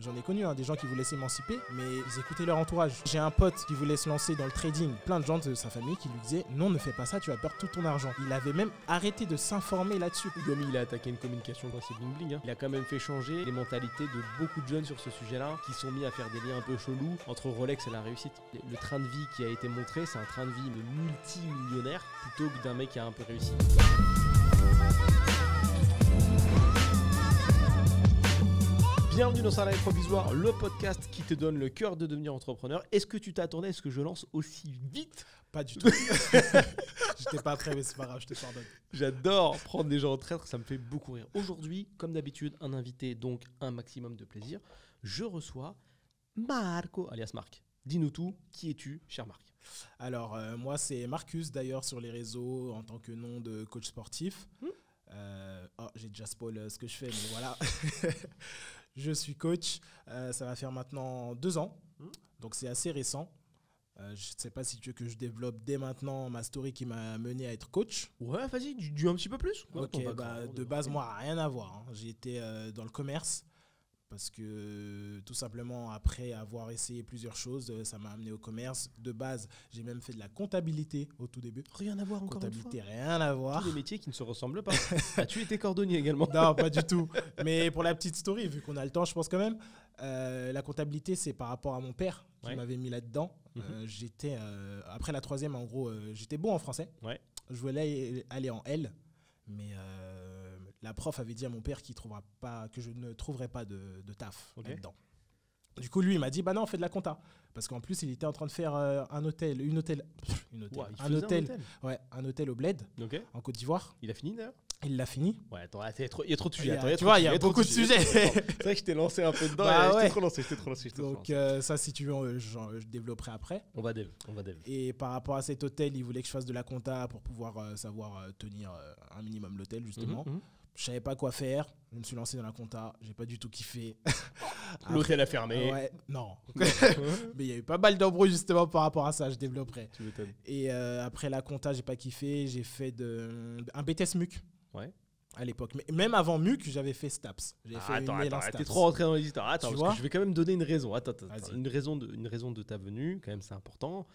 J'en ai connu des gens qui voulaient s'émanciper, mais ils écoutaient leur entourage. J'ai un pote qui voulait se lancer dans le trading. Plein de gens de sa famille qui lui disaient non, ne fais pas ça, tu vas perdre tout ton argent. Il avait même arrêté de s'informer là-dessus. Gomi, il a attaqué une communication quand c'est bling bling. Hein. Il a quand même fait changer les mentalités de beaucoup de jeunes sur ce sujet-là, qui sont mis à faire des liens un peu chelous entre Rolex et la réussite. Le train de vie qui a été montré, c'est un train de vie de multimillionnaire plutôt que d'un mec qui a un peu réussi. Bienvenue dans Salarié Provisoire, le podcast qui te donne le cœur de devenir entrepreneur. Est-ce que tu t'attendais à ce que je lance aussi vite ? Pas du tout. J'étais pas prêt, mais c'est pas grave, je te pardonne. J'adore prendre des gens en traître, ça me fait beaucoup rire. Aujourd'hui, comme d'habitude, un invité, donc un maximum de plaisir. Je reçois Marco, alias Marc. Dis-nous tout, qui es-tu, cher Marc ? Alors, moi, c'est Marcus, d'ailleurs, sur les réseaux, en tant que nom de coach sportif. J'ai déjà spoilé ce que je fais, mais voilà. Je suis coach. Ça va faire maintenant 2 ans. Donc, c'est assez récent. Je ne sais pas si tu veux que je développe dès maintenant ma story qui m'a mené à être coach. Ouais, vas-y, dis un petit peu plus. Ok, de base, moi, rien à voir. J'ai été dans le commerce. Parce que tout simplement, après avoir essayé plusieurs choses, ça m'a amené au commerce. De base, j'ai même fait de la comptabilité au tout début. Rien à voir encore une fois. Comptabilité, rien à voir. Tous les métiers qui ne se ressemblent pas. As-tu été cordonnier également ? Non, pas du tout. Mais pour la petite story, vu qu'on a le temps, je pense quand même, la comptabilité, c'est par rapport à mon père qui m'avait mis là-dedans. Après la 3e, en gros, j'étais bon en français. Ouais. Je voulais aller en L, mais... la prof avait dit à mon père que je ne trouverais pas de taf là-dedans. Du coup, lui, il m'a dit, bah non, on fait de la compta. Parce qu'en plus, il était en train de faire un hôtel au Bled, en Côte d'Ivoire. Il a fini d'ailleurs ? Il l'a fini. Ouais, attends, il y a trop de sujets. Tu vois, il y a beaucoup de sujets. C'est vrai que je t'ai lancé un peu dedans. Je t'ai trop lancé. Donc, ça, si tu veux, je développerai après. On va dev. Et par rapport à cet hôtel, il voulait que je fasse de la compta pour pouvoir savoir tenir un minimum l'hôtel, justement. Je savais pas quoi faire. Je me suis lancé dans la compta. J'ai pas du tout kiffé. L'hôtel a fermé. Ouais, non. Mais il y a eu pas mal d'embrouilles justement par rapport à ça. Je développerai. Tu m'étonnes. Et après la compta, j'ai pas kiffé. J'ai fait un BTS MUC. Ouais. À l'époque. Mais même avant MUC, j'avais fait STAPS. Attends, t'es trop rentré dans les histoires. Attends, parce que je vais quand même donner une raison. Attends. Une raison de ta venue, quand même, c'est important.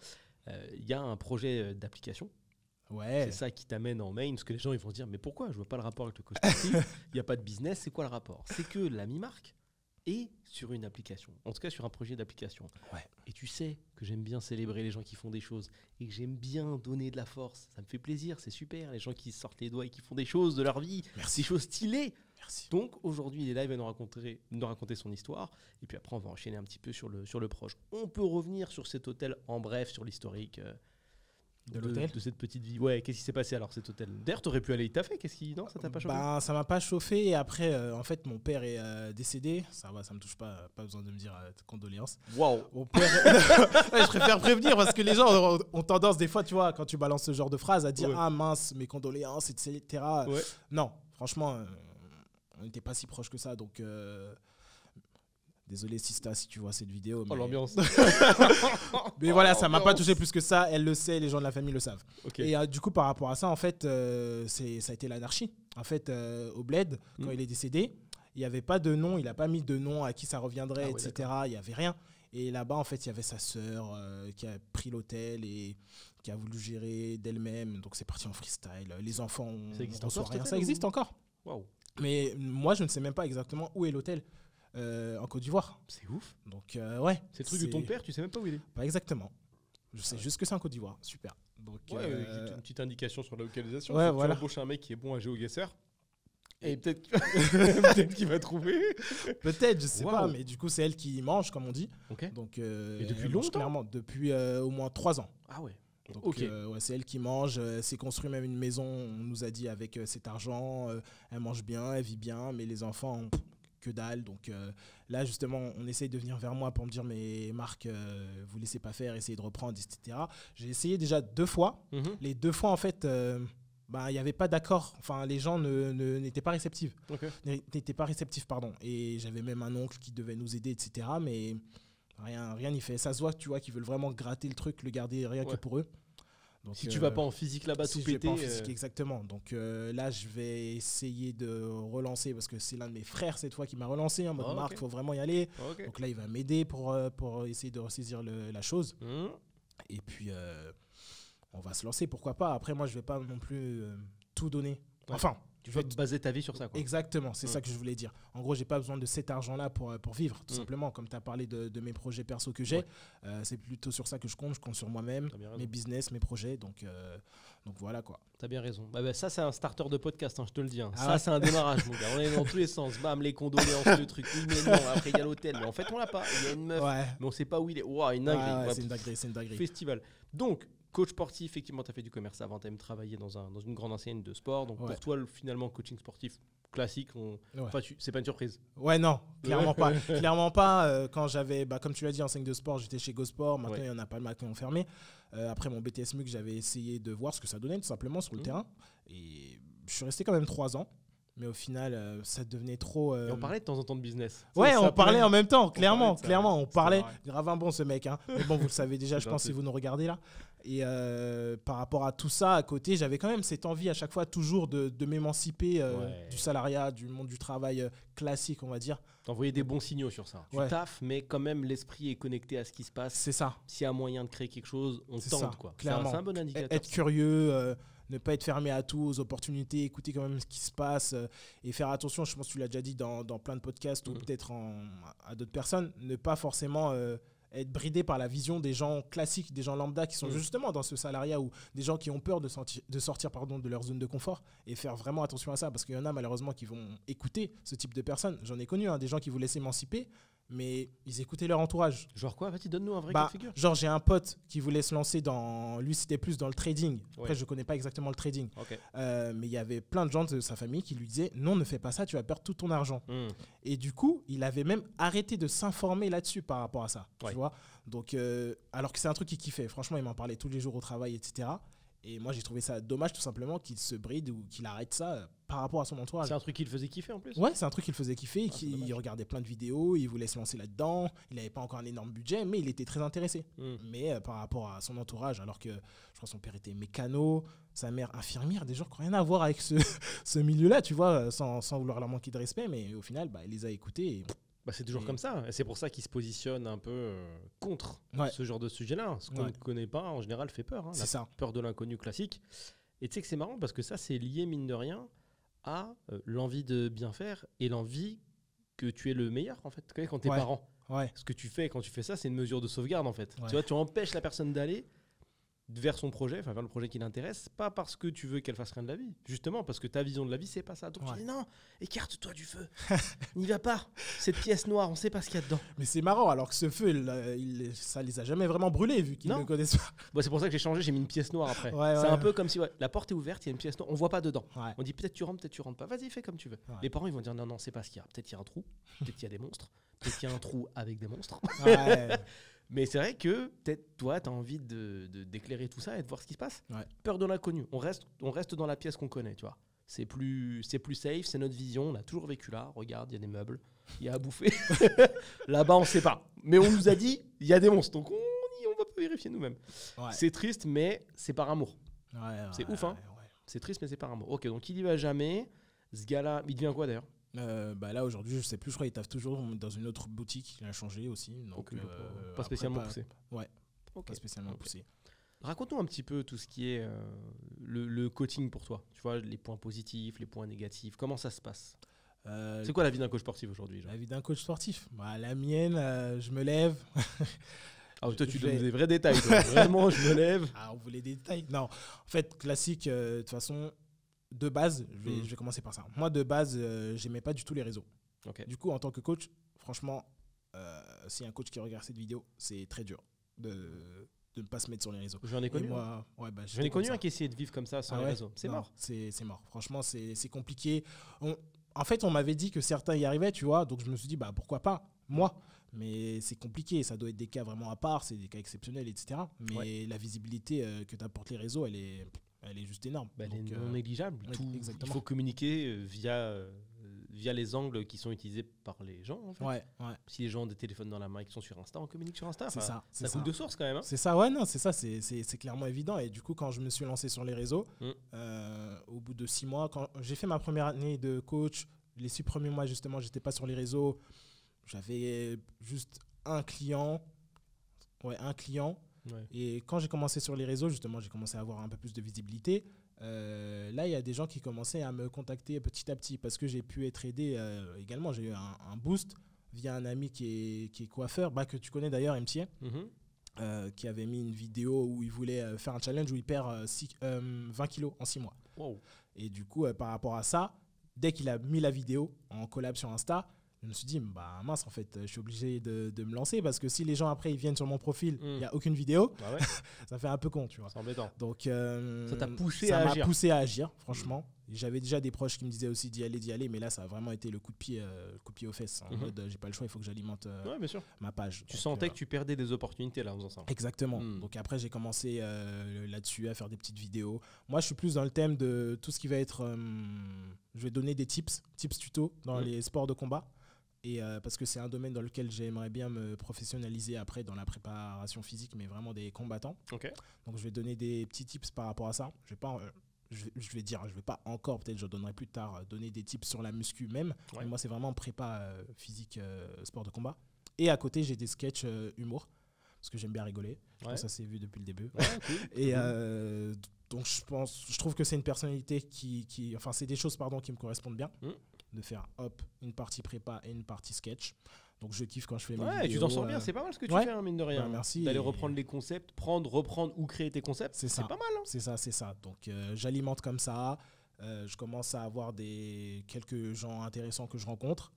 Il y a un projet d'application. Ouais. C'est ça qui t'amène en main, parce que les gens ils vont se dire mais pourquoi je vois pas le rapport avec le coach sportif, il n'y a pas de business, c'est quoi le rapport ? C'est que la mi-marque est sur une application, en tout cas sur un projet d'application. Ouais. Et tu sais que j'aime bien célébrer les gens qui font des choses et que j'aime bien donner de la force, ça me fait plaisir, c'est super, les gens qui sortent les doigts et qui font des choses de leur vie, des choses stylées. Merci. Donc aujourd'hui il est là, il va nous raconter son histoire et puis après on va enchaîner un petit peu sur le proche. On peut revenir sur cet hôtel en bref, sur l'historique de cette petite vie. Ouais, qu'est-ce qui s'est passé alors cet hôtel ? D'ailleurs, t'aurais pu aller y taffer. Non, ça t'a pas chauffé ? Ça m'a pas chauffé. Et après, en fait, mon père est décédé. Ça va, ça me touche pas. Pas besoin de me dire condoléances. Waouh. Mon père. Je préfère prévenir parce que les gens ont tendance des fois, tu vois, quand tu balances ce genre de phrase, à dire ah mince, mes condoléances, etc. Ouais. Non, franchement, on n'était pas si proches que ça, donc. Désolé Sista si tu vois cette vidéo. Mais... l'ambiance. Mais voilà, ça m'a pas touché plus que ça. Elle le sait, les gens de la famille le savent. Okay. Et du coup, par rapport à ça, en fait, ça a été l'anarchie. En fait, au Bled, quand il est décédé, il n'y avait pas de nom. Il n'a pas mis de nom à qui ça reviendrait, etc. Il n'y avait rien. Et là-bas, en fait, il y avait sa sœur qui a pris l'hôtel et qui a voulu gérer d'elle-même. Donc, c'est parti en freestyle. Les enfants, ça existe encore, rien. Ça existe encore. Wow. Mais moi, je ne sais même pas exactement où est l'hôtel. En Côte d'Ivoire. C'est ouf. Donc, ouais. C'est le truc de ton père, tu sais même pas où il est. Pas exactement. Je sais juste que c'est en Côte d'Ivoire. Super. Donc, une petite indication sur la localisation. Ouais, voilà. Tu embauches un mec qui est bon à GeoGuessr. Et peut-être qu'il va trouver. Peut-être, je sais pas. Mais du coup, c'est elle qui mange, comme on dit. Okay. Donc, et depuis longtemps ? Clairement, depuis au moins 3 ans. Ah ouais. Donc, ouais, c'est elle qui mange. S'est construit même une maison, on nous a dit, avec cet argent. Elle mange bien, elle vit bien. Mais les enfants... que dalle. Donc là, justement, on essaye de venir vers moi pour me dire mais Marc, vous laissez pas faire, essayez de reprendre, etc. J'ai essayé déjà 2 fois. Les 2 fois, en fait, il n'y avait pas d'accord. Enfin, les gens n'étaient pas réceptifs. N'étaient pas réceptifs, pardon. Et j'avais même un oncle qui devait nous aider, etc. Mais rien n'y fait. Ça se voit, tu vois, qu'ils veulent vraiment gratter le truc, le garder rien que pour eux. Donc, si tu vas pas en physique là-bas, tout péter. En physique, exactement. Donc là, je vais essayer de relancer parce que c'est l'un de mes frères cette fois qui m'a relancé en mode Marc, faut vraiment y aller. Donc là, il va m'aider pour essayer de ressaisir la chose. Et puis, on va se lancer, pourquoi pas. Après, moi, je vais pas non plus tout donner. Enfin, tu veux baser ta vie sur ça, quoi. Exactement, c'est ça que je voulais dire. En gros, j'ai pas besoin de cet argent-là pour vivre, tout simplement. Comme tu as parlé de mes projets perso que j'ai, c'est plutôt sur ça que je compte sur moi-même, mes business, mes projets. Donc voilà, quoi. Tu as bien raison. Bah, ça, c'est un starter de podcast, hein, je te le dis. Hein. Ça, c'est un démarrage, mon gars. On est dans tous les sens. Bam, les condoléances, le truc. Oui, mais non. Après, il y a l'hôtel. Mais en fait, on l'a pas. Il y a une meuf, mais on sait pas où il est. Waouh, une dinguerie. C'est une dinguerie. Festival. Donc, coach sportif, effectivement, tu as fait du commerce avant, tu as même travaillé dans une grande enseigne de sport. Donc pour toi, finalement, coaching sportif classique, c'est pas une surprise. Ouais, non, clairement pas. Clairement pas. Quand j'avais, comme tu l'as dit, enseigne de sport, j'étais chez GoSport. Maintenant, il y en a pas mal qui ont fermé. Après mon BTS MUC, j'avais essayé de voir ce que ça donnait tout simplement sur le terrain. Et je suis resté quand même 3 ans. Mais au final, ça devenait trop... Et on parlait de temps en temps de business. Ouais, on parlait en même temps, clairement. On parlait. Grave un bon, ce mec. Hein. Mais bon, vous le savez déjà, je pense, si vous nous regardez là. Et par rapport à tout ça, à côté, j'avais quand même cette envie à chaque fois toujours de m'émanciper du salariat, du monde du travail classique, on va dire. T'envoyais des bons signaux sur ça. Tu taffes, mais quand même, l'esprit est connecté à ce qui se passe. C'est ça. S'il y a moyen de créer quelque chose, on tente, quoi. Clairement. C'est un bon indicateur. Être curieux... ne pas être fermé à tout, aux opportunités, écouter quand même ce qui se passe et faire attention, je pense que tu l'as déjà dit dans plein de podcasts ou peut-être à d'autres personnes, ne pas forcément être bridé par la vision des gens classiques, des gens lambda qui sont justement dans ce salariat ou des gens qui ont peur de sortir de leur zone de confort et faire vraiment attention à ça parce qu'il y en a malheureusement qui vont écouter ce type de personnes. J'en ai connu, des gens qui voulaient s'émanciper mais ils écoutaient leur entourage. Genre quoi? Vas-y, donne-nous un vrai cas de figure. Genre, j'ai un pote qui voulait se lancer lui, c'était plus dans le trading. Après, je connais pas exactement le trading. Mais il y avait plein de gens de sa famille qui lui disaient non, ne fais pas ça, tu vas perdre tout ton argent. Et du coup, il avait même arrêté de s'informer là-dessus par rapport à ça. Tu vois. Donc, alors que c'est un truc qu'il kiffait. Franchement, il m'en parlait tous les jours au travail, etc. Et moi, j'ai trouvé ça dommage tout simplement qu'il se bride ou qu'il arrête ça par rapport à son entourage. C'est un truc qu'il faisait kiffer en plus. Ouais, c'est un truc qu'il faisait kiffer. Il regardait plein de vidéos, il voulait se lancer là-dedans. Il n'avait pas encore un énorme budget, mais il était très intéressé. Mais par rapport à son entourage, alors que je crois que son père était mécano, sa mère infirmière, des gens qui n'ont rien à voir avec ce milieu-là, tu vois, sans vouloir leur manquer de respect. Mais au final, il les a écoutés et... c'est toujours comme ça. Et c'est pour ça qu'il se positionne un peu contre ce genre de sujet-là. Ce qu'on ne connaît pas, en général, fait peur. C'est ça. Peur de l'inconnu classique. Et tu sais que c'est marrant parce que ça, c'est lié, mine de rien, à l'envie de bien faire et l'envie que tu es le meilleur, en fait, quand t'es parent. Ce que tu fais quand tu fais ça, c'est une mesure de sauvegarde, en fait. Tu vois, tu empêches la personne d'aller vers son projet, vers le projet qui l'intéresse, pas parce que tu veux qu'elle fasse rien de la vie, justement parce que ta vision de la vie c'est pas ça. Donc tu dis non, écarte-toi du feu, n'y va pas, cette pièce noire, on sait pas ce qu'il y a dedans. Mais c'est marrant, alors que ce feu, ça les a jamais vraiment brûlés vu qu'ils ne connaissent pas. C'est pour ça que j'ai changé, j'ai mis une pièce noire après. C'est un peu comme si la porte est ouverte, il y a une pièce noire, on voit pas dedans. On dit peut-être tu rentres, peut-être tu rentres pas, vas-y fais comme tu veux. Les parents ils vont dire non, c'est pas ce qu'il y a, peut-être il y a un trou, peut-être qu'il y a des monstres, peut-être qu'il y a un trou avec des monstres. Mais c'est vrai que peut-être toi, tu as envie d'éclairer tout ça et de voir ce qui se passe. Peur de l'inconnu. On reste dans la pièce qu'on connaît, tu vois. C'est plus safe, c'est notre vision. On a toujours vécu là. Regarde, il y a des meubles, il y a à bouffer. Là-bas, on ne sait pas. Mais on nous a dit, il y a des monstres. Donc on va pas vérifier nous-mêmes. C'est triste, mais c'est par amour. C'est ouf, hein. C'est triste, mais c'est par amour. Ok, donc il y va jamais. Ce gars-là, il devient quoi d'ailleurs? Là aujourd'hui je sais plus, je crois qu'il taffe toujours dans une autre boutique, il a changé aussi donc pas spécialement poussé. Pas spécialement poussé. Raconte-nous un petit peu tout ce qui est le coaching pour toi, tu vois, les points positifs, les points négatifs, comment ça se passe? C'est quoi la vie d'un coach sportif aujourd'hui? La vie d'un coach sportif, la mienne, je me lève. Toi tu donnes des vrais détails toi. Vraiment je me lève. On voulait des détails, non, en fait classique, de toute façon. De base, je vais commencer par ça. Moi, de base, j'aimais pas du tout les réseaux. Du coup, en tant que coach, franchement, si un coach qui regarde cette vidéo, c'est très dur de ne pas se mettre sur les réseaux. J'en ai connu. J'en ai connu un qui essayait de vivre comme ça sans les réseaux. C'est mort. C'est mort. Franchement, c'est compliqué. En fait, on m'avait dit que certains y arrivaient, tu vois. Donc, je me suis dit, pourquoi pas moi? Mais c'est compliqué. Ça doit être des cas vraiment à part. C'est des cas exceptionnels, etc. Mais la visibilité que t'apportent les réseaux, elle est juste énorme. Elle est non négligeable. Il faut communiquer via via les angles qui sont utilisés par les gens. En fait. Ouais. Si les gens ont des téléphones dans la main et qui sont sur Insta, on communique sur Insta. C'est ça. Ça coule de source quand même. Hein. C'est ça, ouais, non, c'est ça, c'est clairement évident. Et du coup, quand je me suis lancé sur les réseaux, au bout de 6 mois, quand j'ai fait ma première année de coach, les 6 premiers mois, justement, j'étais pas sur les réseaux. J'avais juste un client. Ouais. Et quand j'ai commencé sur les réseaux, justement, j'ai commencé à avoir un peu plus de visibilité. Là, il y a des gens qui commençaient à me contacter petit à petit parce que j'ai pu être aidé également. J'ai eu un boost via un ami qui est coiffeur, que tu connais d'ailleurs, MTA, qui avait mis une vidéo où il voulait faire un challenge où il perd 20 kilos en 6 mois. Wow. Et du coup, par rapport à ça, dès qu'il a mis la vidéo en collab sur Insta, je me suis dit, mince, en fait, je suis obligé de me lancer parce que si les gens après ils viennent sur mon profil, il n'y a aucune vidéo, ça fait un peu con, tu vois. C'est embêtant. Donc, ça t'a poussé à agir. Ça m'a poussé à agir, franchement. J'avais déjà des proches qui me disaient aussi d'y aller, mais là, ça a vraiment été le coup de pied aux fesses. En mode, j'ai pas le choix, il faut que j'alimente ma page. Tu sentais que tu perdais des opportunités là en faisant ça. Exactement. Donc après, j'ai commencé là-dessus à faire des petites vidéos. Moi, je suis plus dans le thème de tout ce qui va être... je vais donner des tips tutos dans les sports de combat. Et parce que c'est un domaine dans lequel j'aimerais bien me professionnaliser après dans la préparation physique, mais vraiment des combattants. Donc je vais donner des petits tips par rapport à ça. Je vais pas encore, peut-être je donnerai plus tard, donner des tips sur la muscu même. Mais moi c'est vraiment prépa physique, sport de combat. Et à côté j'ai des sketchs humour, parce que j'aime bien rigoler. Ça s'est vu depuis le début. Cool. Et donc je trouve que c'est une personnalité c'est des choses qui me correspondent bien. De faire une partie prépa et une partie sketch. Donc je kiffe quand je fais mes vidéos. Tu t'en sors bien, c'est pas mal ce que tu fais, mine de rien. Merci. D'aller reprendre les concepts, reprendre ou créer tes concepts, c'est pas mal. Hein. C'est ça. Donc j'alimente comme ça. Je commence à avoir quelques gens intéressants que je rencontre.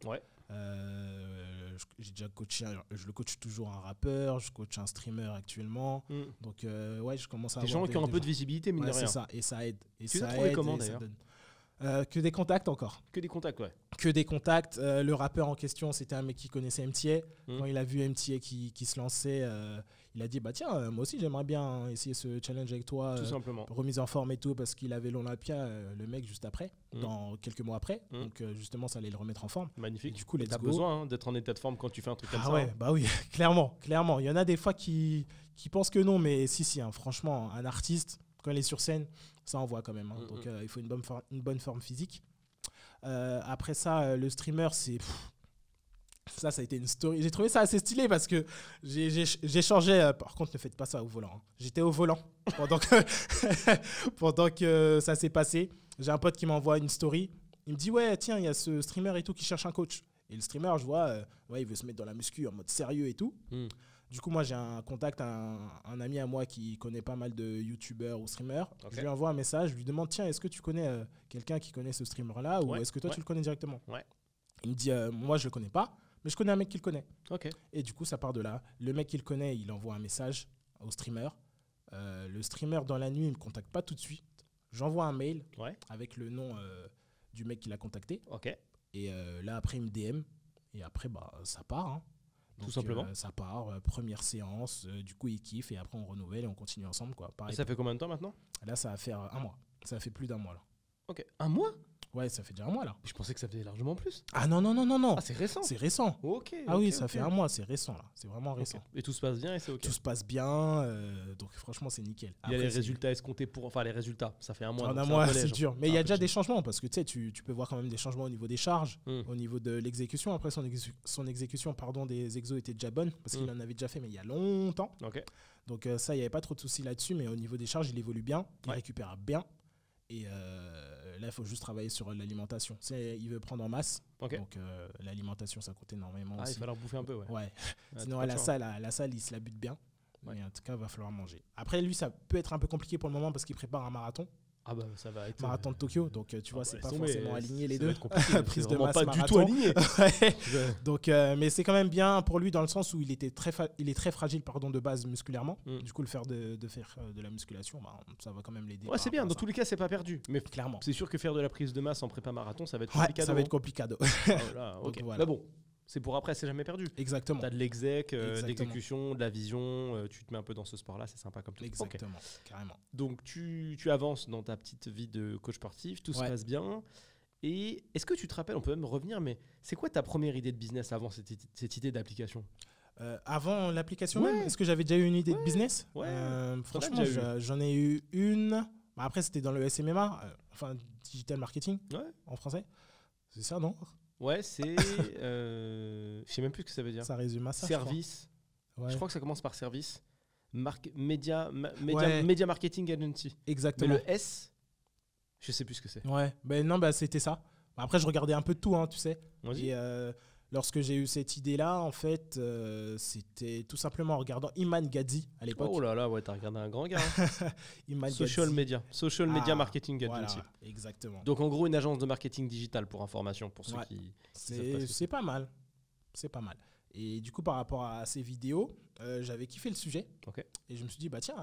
J'ai déjà coaché, je le coach toujours un rappeur, je coach un streamer actuellement. Donc je commence à avoir des gens qui ont un peu de visibilité, mine de rien. C'est ça, et ça aide. Tu l'as trouvé comment d'ailleurs? Que des contacts encore. Que des contacts, ouais. Que des contacts. Le rappeur en question, c'était un mec qui connaissait MTA. Quand il a vu MTA qui se lançait, il a dit tiens, moi aussi j'aimerais bien essayer ce challenge avec toi. Tout simplement. Remise en forme et tout, parce qu'il avait l'Olympia, le mec, juste après, dans quelques mois après. Donc justement, ça allait le remettre en forme. Magnifique. Et du coup, t'as besoin d'être en état de forme quand tu fais un truc comme ça. Ouais, oui, clairement. Il y en a des fois qui pensent que non, mais si, franchement, un artiste, quand il est sur scène, ça envoie quand même. Donc il faut une bonne forme physique. Après ça, le streamer, ça a été une story. J'ai trouvé ça assez stylé parce que j'ai changé. Par contre, ne faites pas ça au volant. Hein. J'étais au volant pendant que ça s'est passé. J'ai un pote qui m'envoie une story. Il me dit ouais, tiens, il y a ce streamer et tout qui cherche un coach. Et le streamer, je vois, il veut se mettre dans la muscu en mode sérieux et tout. Du coup, moi, j'ai un contact, un ami à moi qui connaît pas mal de youtubeurs ou streamers. Je lui envoie un message, je lui demande tiens, est-ce que tu connais quelqu'un qui connaît ce streamer-là ou est-ce que toi, tu le connais directement? Il me dit moi, je le connais pas, mais je connais un mec qui le connaît. Et du coup, ça part de là. Le mec qui le connaît, il envoie un message au streamer. Le streamer, dans la nuit, il ne me contacte pas tout de suite. J'envoie un mail avec le nom du mec qui l'a contacté. Et là, après, il me DM. Et après, ça part. Hein. Donc, tout simplement. Ça part, première séance, du coup il kiffe et après on renouvelle et on continue ensemble. Et ça fait combien de temps maintenant? Là ça va faire 1 mois. Ça fait plus d'1 mois là. Ok, 1 mois? Ouais, ça fait déjà 1 mois là. Je pensais que ça faisait largement plus. Ah non. Ah, c'est récent? C'est récent. Ça fait 1 mois, c'est récent là. C'est vraiment récent. Et tout se passe bien et c'est ok? Tout se passe bien, donc franchement c'est nickel. Il y a les résultats escomptés Enfin les résultats, ça fait 1 mois. En 1 mois c'est dur. Mais il y a déjà des changements parce que tu sais, tu peux voir quand même des changements au niveau des charges, au niveau de l'exécution. Après son exécution des exos était déjà bonne parce qu'il en avait déjà fait mais il y a longtemps. Donc ça, il n'y avait pas trop de soucis là-dessus, mais au niveau des charges, il évolue bien, il récupère bien. Et là, il faut juste travailler sur l'alimentation. Il veut prendre en masse, donc l'alimentation, ça compte énormément aussi. Il va falloir bouffer un peu, Sinon, à la salle, il se la bute bien. Mais en tout cas, il va falloir manger. Après, lui, ça peut être un peu compliqué pour le moment parce qu'il prépare un marathon. Ça va être marathon de Tokyo, donc tu vois, c'est pas forcément aligné les deux. Prise de masse, pas du tout aligné. Donc, mais c'est quand même bien pour lui dans le sens où il est très fragile de base musculairement. Du coup, le faire de la musculation, ça va quand même l'aider. Ouais, c'est bien. Dans tous les cas, c'est pas perdu. Mais clairement, c'est sûr que faire de la prise de masse en prépa marathon, ça va être compliqué. Ça va être compliqué. Mais bon. C'est pour après, c'est jamais perdu. Exactement. Tu as de l'exec, de l'exécution, de la vision, tu te mets un peu dans ce sport-là, c'est sympa comme tout. Exactement, carrément. Donc tu avances dans ta petite vie de coach sportif, tout se passe bien. Et est-ce que tu te rappelles, on peut même revenir, mais c'est quoi ta première idée de business avant cette idée d'application? Avant l'application même, est-ce que j'avais déjà eu une idée de business? Franchement, j'en ai eu une. Après, c'était dans le SMMA, enfin digital marketing en français. C'est ça, non? Ouais, c'est. Je sais même plus ce que ça veut dire. Ça résume à ça. Service. Je crois que ça commence par service. Media Marketing Agency. Exactement. Mais le S, je sais plus ce que c'est. Ouais, non, c'était ça. Après, je regardais un peu de tout, hein, tu sais. Et lorsque j'ai eu cette idée-là, en fait, c'était tout simplement en regardant Iman Gadzhi à l'époque. Oh là là, ouais, t'as regardé un grand gars. Iman Social Media Marketing Agency. Voilà, exactement. Donc en gros, une agence de marketing digital pour information, pour ceux qui. C'est pas mal. C'est pas mal. Et du coup, par rapport à ces vidéos, j'avais kiffé le sujet. Et je me suis dit, bah tiens,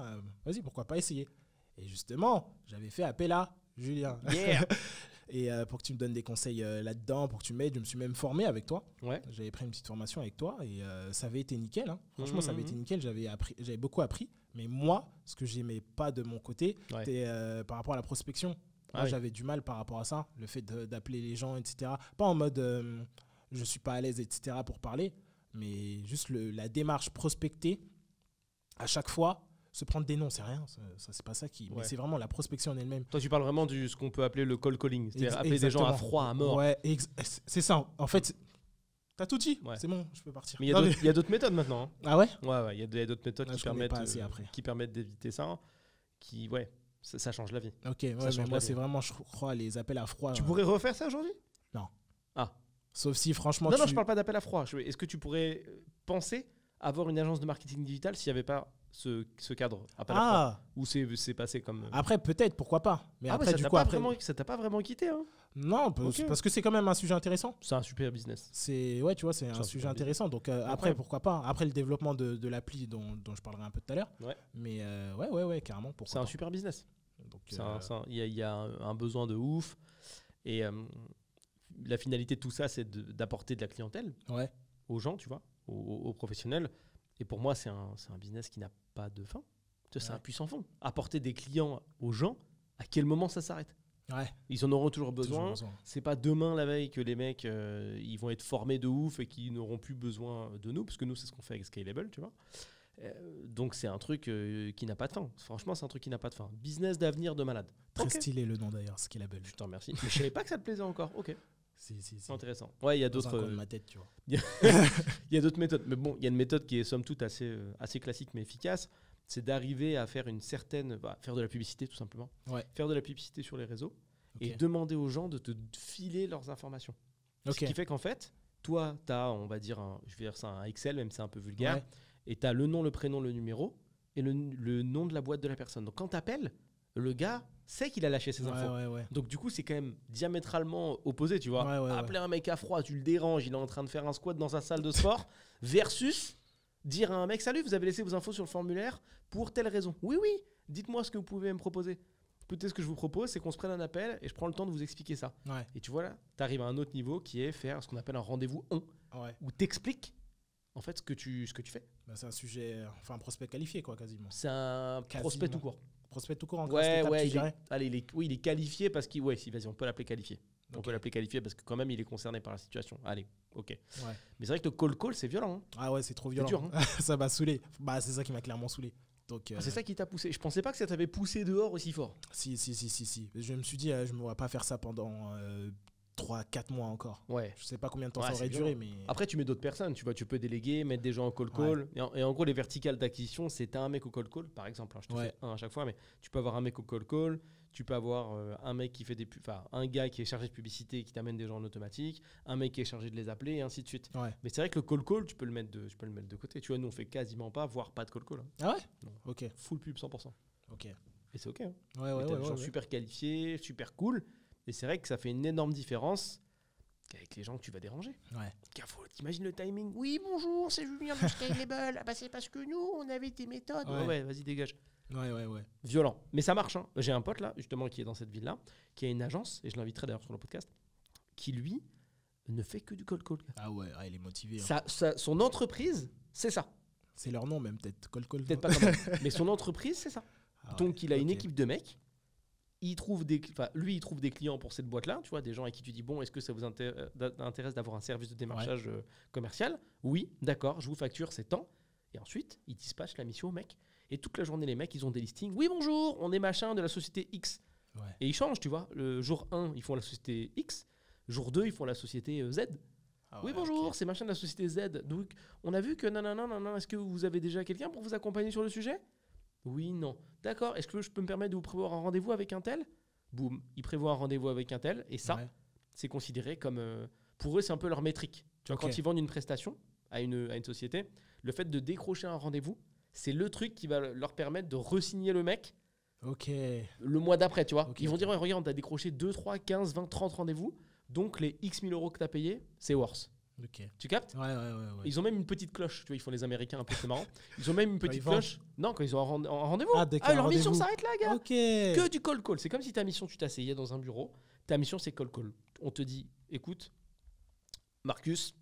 vas-y, pourquoi pas essayer. Et justement, j'avais fait appel à Julien. Yeah. Et pour que tu me donnes des conseils là-dedans, pour que tu m'aides, je me suis même formé avec toi. Ouais. J'avais pris une petite formation avec toi et ça avait été nickel. Hein. Franchement, ça avait été nickel. J'avais beaucoup appris. Mais moi, ce que j'aimais pas de mon côté, c'était par rapport à la prospection. Moi, j'avais du mal par rapport à ça. Le fait d'appeler les gens, etc. Pas en mode je suis pas à l'aise, etc. pour parler. Mais juste la démarche prospecter à chaque fois. Se prendre des noms, c'est rien. Ça c'est pas ça qui. Mais c'est vraiment la prospection en elle-même. Toi, tu parles vraiment de ce qu'on peut appeler le cold calling. C'est-à-dire appeler des gens à froid, à mort. Ouais, c'est ça. En fait, t'as tout dit. C'est bon, je peux partir. Mais il y a d'autres méthodes maintenant. Hein. Ah ouais? Ouais, il y a d'autres méthodes qui permettent d'éviter ça. Ça change la vie. Ok, mais moi, c'est vraiment, je crois, les appels à froid. Tu pourrais refaire ça aujourd'hui? Non. Ah. Sauf si, franchement. Non, je parle pas d'appel à froid. Est-ce que tu pourrais penser avoir une agence de marketing digital s'il n'y avait pas ce cadre appel à froid, ou c'est passé comme après peut-être, pourquoi pas, mais après ça t'a pas vraiment quitté, hein? Non, parce que c'est quand même un sujet intéressant. C'est un super business. Tu vois, c'est un sujet intéressant. Donc après pourquoi pas, après le développement de l'appli dont je parlerai un peu tout à l'heure. Mais ouais, carrément, pourquoi c'est pas. un super business. Donc il y a un besoin de ouf, et la finalité de tout ça, c'est d'apporter de la clientèle aux gens, tu vois, aux professionnels. Et pour moi, c'est un business qui n'a pas de fin. C'est un puissant fond. Apporter des clients aux gens, à quel moment ça s'arrête? Ils en auront toujours besoin. C'est pas demain, la veille, que les mecs ils vont être formés de ouf et qu'ils n'auront plus besoin de nous, parce que nous, c'est ce qu'on fait avec Scalable, tu vois. Donc, c'est un truc qui n'a pas de fin. Franchement, c'est un truc qui n'a pas de fin. Business d'avenir de malade. Très stylé le nom d'ailleurs, Scalable. Je t'en remercie. Mais je savais pas que ça te plaisait encore. Ok. Si. C'est intéressant. Ouais, il y a d'autres. Dans ma tête, tu vois. Il y a d'autres méthodes. Mais bon, il y a une méthode qui est somme toute assez classique mais efficace. C'est d'arriver à faire faire de la publicité tout simplement. Faire de la publicité sur les réseaux et demander aux gens de te filer leurs informations. Ce qui fait qu'en fait, toi, tu as, on va dire, je vais dire ça, un Excel, même si c'est un peu vulgaire, et tu as le nom, le prénom, le numéro et le nom de la boîte de la personne. Donc quand tu appelles, le gars sait qu'il a lâché ses infos. Donc du coup, c'est quand même diamétralement opposé, tu vois. Appeler un mec à froid, tu le déranges, il est en train de faire un squat dans sa salle de sport, versus dire à un mec, salut, vous avez laissé vos infos sur le formulaire pour telle raison. Oui, dites-moi ce que vous pouvez me proposer. Peut-être ce que je vous propose, c'est qu'on se prenne un appel et je prends le temps de vous expliquer ça. Et tu vois là, tu arrives à un autre niveau qui est faire ce qu'on appelle un rendez-vous 1, où tu expliques en fait ce que tu fais. C'est un sujet, un prospect qualifié quoi, quasiment. C'est un prospect tout court. Prospect tout court en il est qualifié parce qu'il vas-y, on peut l'appeler qualifié. On peut l'appeler qualifié parce que quand même il est concerné par la situation. Allez, ok. Mais c'est vrai que le cold call, c'est violent. Hein. Ah ouais, c'est trop violent. C'est dur, hein. Ça m'a saoulé. C'est ça qui m'a clairement saoulé. Donc, c'est ça qui t'a poussé. Je pensais pas que ça t'avait poussé dehors aussi fort. Si. Je me suis dit, je me vois pas faire ça pendant 3-4 mois encore. Je sais pas combien de temps ça aurait duré, mais après tu mets d'autres personnes, tu vois, tu peux déléguer, mettre des gens en cold call. Et en gros, les verticales d'acquisition, c'est t'as un mec au cold call, par exemple, je te fais un à chaque fois, mais tu peux avoir un mec au cold call, tu peux avoir un mec qui fait un gars qui est chargé de publicité et qui t'amène des gens en automatique, un mec qui est chargé de les appeler et ainsi de suite. Mais c'est vrai que le cold call, tu peux le mettre de côté. Tu vois, nous on fait quasiment pas, voire pas de cold call. Hein. Ah ouais? Non. Ok. Full pub 100%. Ok. Et c'est ok. Hein. Ouais. Des gens super qualifiés, super cool. Et c'est vrai que ça fait une énorme différence avec les gens que tu vas déranger. Car t'imagines le timing. Oui, bonjour, c'est Julien de Scalable. C'est parce que nous, on avait des méthodes. Vas-y, dégage. Ouais. Violent. Mais ça marche. Hein. J'ai un pote là, justement, qui est dans cette ville-là, qui a une agence, et je l'inviterai d'ailleurs sur le podcast, qui lui ne fait que du cold call. Ah ouais, il est motivé. Hein. Son entreprise, c'est ça. C'est leur nom même, peut-être. Cold call. Peut-être pas quand même. Mais son entreprise, c'est ça. Donc il a une équipe de mecs. il trouve des clients pour cette boîte-là, tu vois, des gens à qui tu dis, bon, est-ce que ça vous intéresse d'avoir un service de démarchage commercial? Oui, d'accord, je vous facture, c'est tant. Et ensuite, ils dispatchent la mission au mec. Et toute la journée, les mecs, ils ont des listings. Oui, bonjour, on est machin de la société X. Ouais. Et ils changent, tu vois. Le jour 1, ils font la société X. Jour 2, ils font la société Z. Oui, bonjour, c'est machin de la société Z. Donc, on a vu que non. Est-ce que vous avez déjà quelqu'un pour vous accompagner sur le sujet? Oui, non. D'accord, est-ce que je peux me permettre de vous prévoir un rendez-vous avec un tel? Boum, ils prévoient un rendez-vous avec un tel. Et ça, c'est considéré comme... pour eux, c'est un peu leur métrique. Tu vois, quand ils vendent une prestation à une société, le fait de décrocher un rendez-vous, c'est le truc qui va leur permettre de re-signer le mec le mois d'après, tu vois. Ils vont dire, regarde, tu as décroché 2, 3, 15, 20, 30 rendez-vous. Donc, les X 1000 € que tu as payés, c'est worth. Tu captes? Ouais. Ils ont même une petite cloche. Tu vois, ils font les Américains un peu, c'est marrant. Ils ont même une petite cloche. Non, quand ils ont un rendez-vous. Leur mission s'arrête là, gars. Que du cold call. C'est comme si ta mission, tu t'asseyais dans un bureau. Ta mission, c'est cold call. On te dit, écoute, Marcus,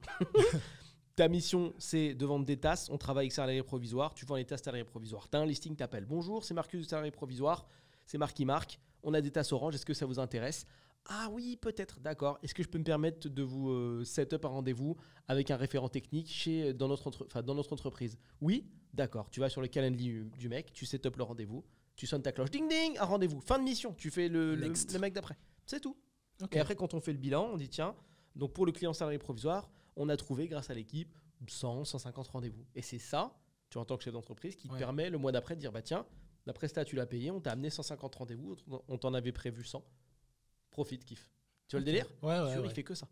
ta mission, c'est de vendre des tasses. On travaille avec salarié provisoire. Tu vends les tasses salarié provisoire. Tu as un listing, t'appelles. Bonjour, c'est Marcus, salarié provisoire. C'est Marc. On a des tasses orange. Est-ce que ça vous intéresse? Ah oui, peut-être. D'accord. Est-ce que je peux me permettre de vous set up un rendez-vous avec un référent technique dans notre entreprise? Oui, d'accord. Tu vas sur le calendrier du mec, tu set up le rendez-vous, tu sonnes ta cloche. Ding ding, un rendez-vous. Fin de mission. Tu fais le mec d'après. C'est tout. Et après, quand on fait le bilan, on dit tiens, donc pour le client salarié provisoire, on a trouvé, grâce à l'équipe, 100, 150 rendez-vous. Et c'est ça, tu vois, en tant que chef d'entreprise, qui te permet le mois d'après de dire, bah tiens, la presta, tu l'as payé, on t'a amené 150 rendez-vous, on t'en avait prévu 100. Profite, kiffe. Tu vois le délire? Il fait que ça.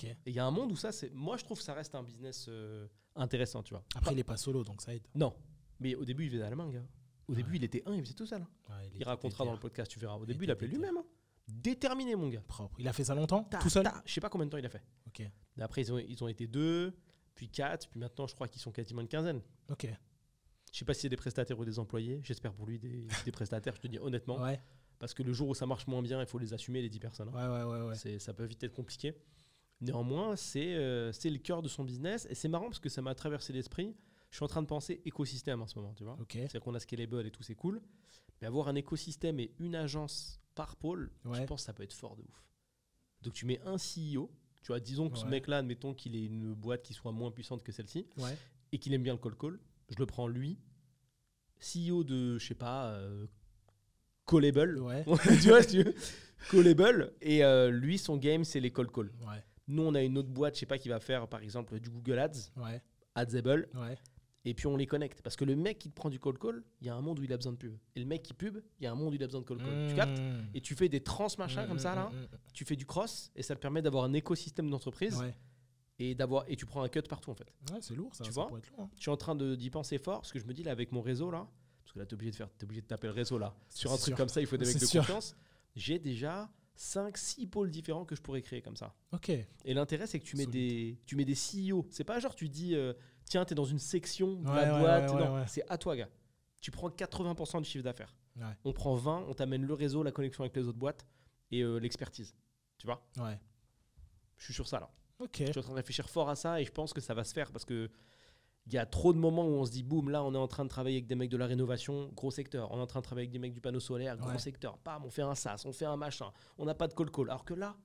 Et il y a un monde où ça, moi, je trouve que ça reste un business intéressant, tu vois. Après, il n'est pas solo, donc ça aide. Non. Mais au début, il faisait à la main, gars. Au début, il était il faisait tout seul. Il racontera dans le podcast, tu verras. Au début, il appelait lui-même. Déterminé, mon gars. Propre. Il a fait ça longtemps, tout seul? Je sais pas combien de temps il a fait. Mais après, ils ont été 2, puis 4, puis maintenant, je crois qu'ils sont quasiment une quinzaine. Je sais pas si c'est des prestataires ou des employés. J'espère pour lui des prestataires, je te dis honnêtement. Parce que le jour où ça marche moins bien, il faut les assumer, les 10 personnes. Ça peut vite être compliqué. Néanmoins, c'est le cœur de son business. Et c'est marrant parce que ça m'a traversé l'esprit. Je suis en train de penser écosystème en ce moment, tu vois. C'est-à-dire qu'on a Scalable et tout, c'est cool. Mais avoir un écosystème et une agence par pôle, je pense que ça peut être fort de ouf. Donc tu mets un CEO, tu vois, disons que ce mec-là, admettons qu'il ait une boîte qui soit moins puissante que celle-ci, et qu'il aime bien le cold call, je le prends lui, CEO de, je sais pas, Callable, tu vois, si tu veux, Callable, et lui, son game, c'est les cold calls. Nous, on a une autre boîte, je sais pas, qui va faire, par exemple, du Google Ads, Adsable, et puis on les connecte. Parce que le mec qui te prend du cold call, il y a un monde où il a besoin de pub. Et le mec qui pub, il y a un monde où il a besoin de cold call. Tu captes? Et tu fais des trans machins comme ça, là. Tu fais du cross, et ça te permet d'avoir un écosystème d'entreprise. Et tu prends un cut partout, en fait. C'est lourd, ça. Tu vois, pourrait être lourd, hein. Je suis en train d'y penser fort, parce que je me dis, là, avec mon réseau, là, parce que là, t'es obligé de taper le réseau, là. Sur un truc comme ça, il faut des mecs de confiance. J'ai déjà 5-6 pôles différents que je pourrais créer comme ça. Et l'intérêt, c'est que tu mets des CEO. C'est pas genre, tu dis, tiens, t'es dans une section de la boîte. Non, c'est à toi, gars. Tu prends 80% du chiffre d'affaires. On prend 20, on t'amène le réseau, la connexion avec les autres boîtes et l'expertise. Tu vois? Je suis sur ça, là. Je suis en train de réfléchir fort à ça et je pense que ça va se faire parce que il y a trop de moments où on se dit boum, là on est en train de travailler avec des mecs de la rénovation, gros secteur. On est en train de travailler avec des mecs du panneau solaire, gros secteur. Bam, on fait un SaaS, on fait un machin. On n'a pas de call. Alors que là,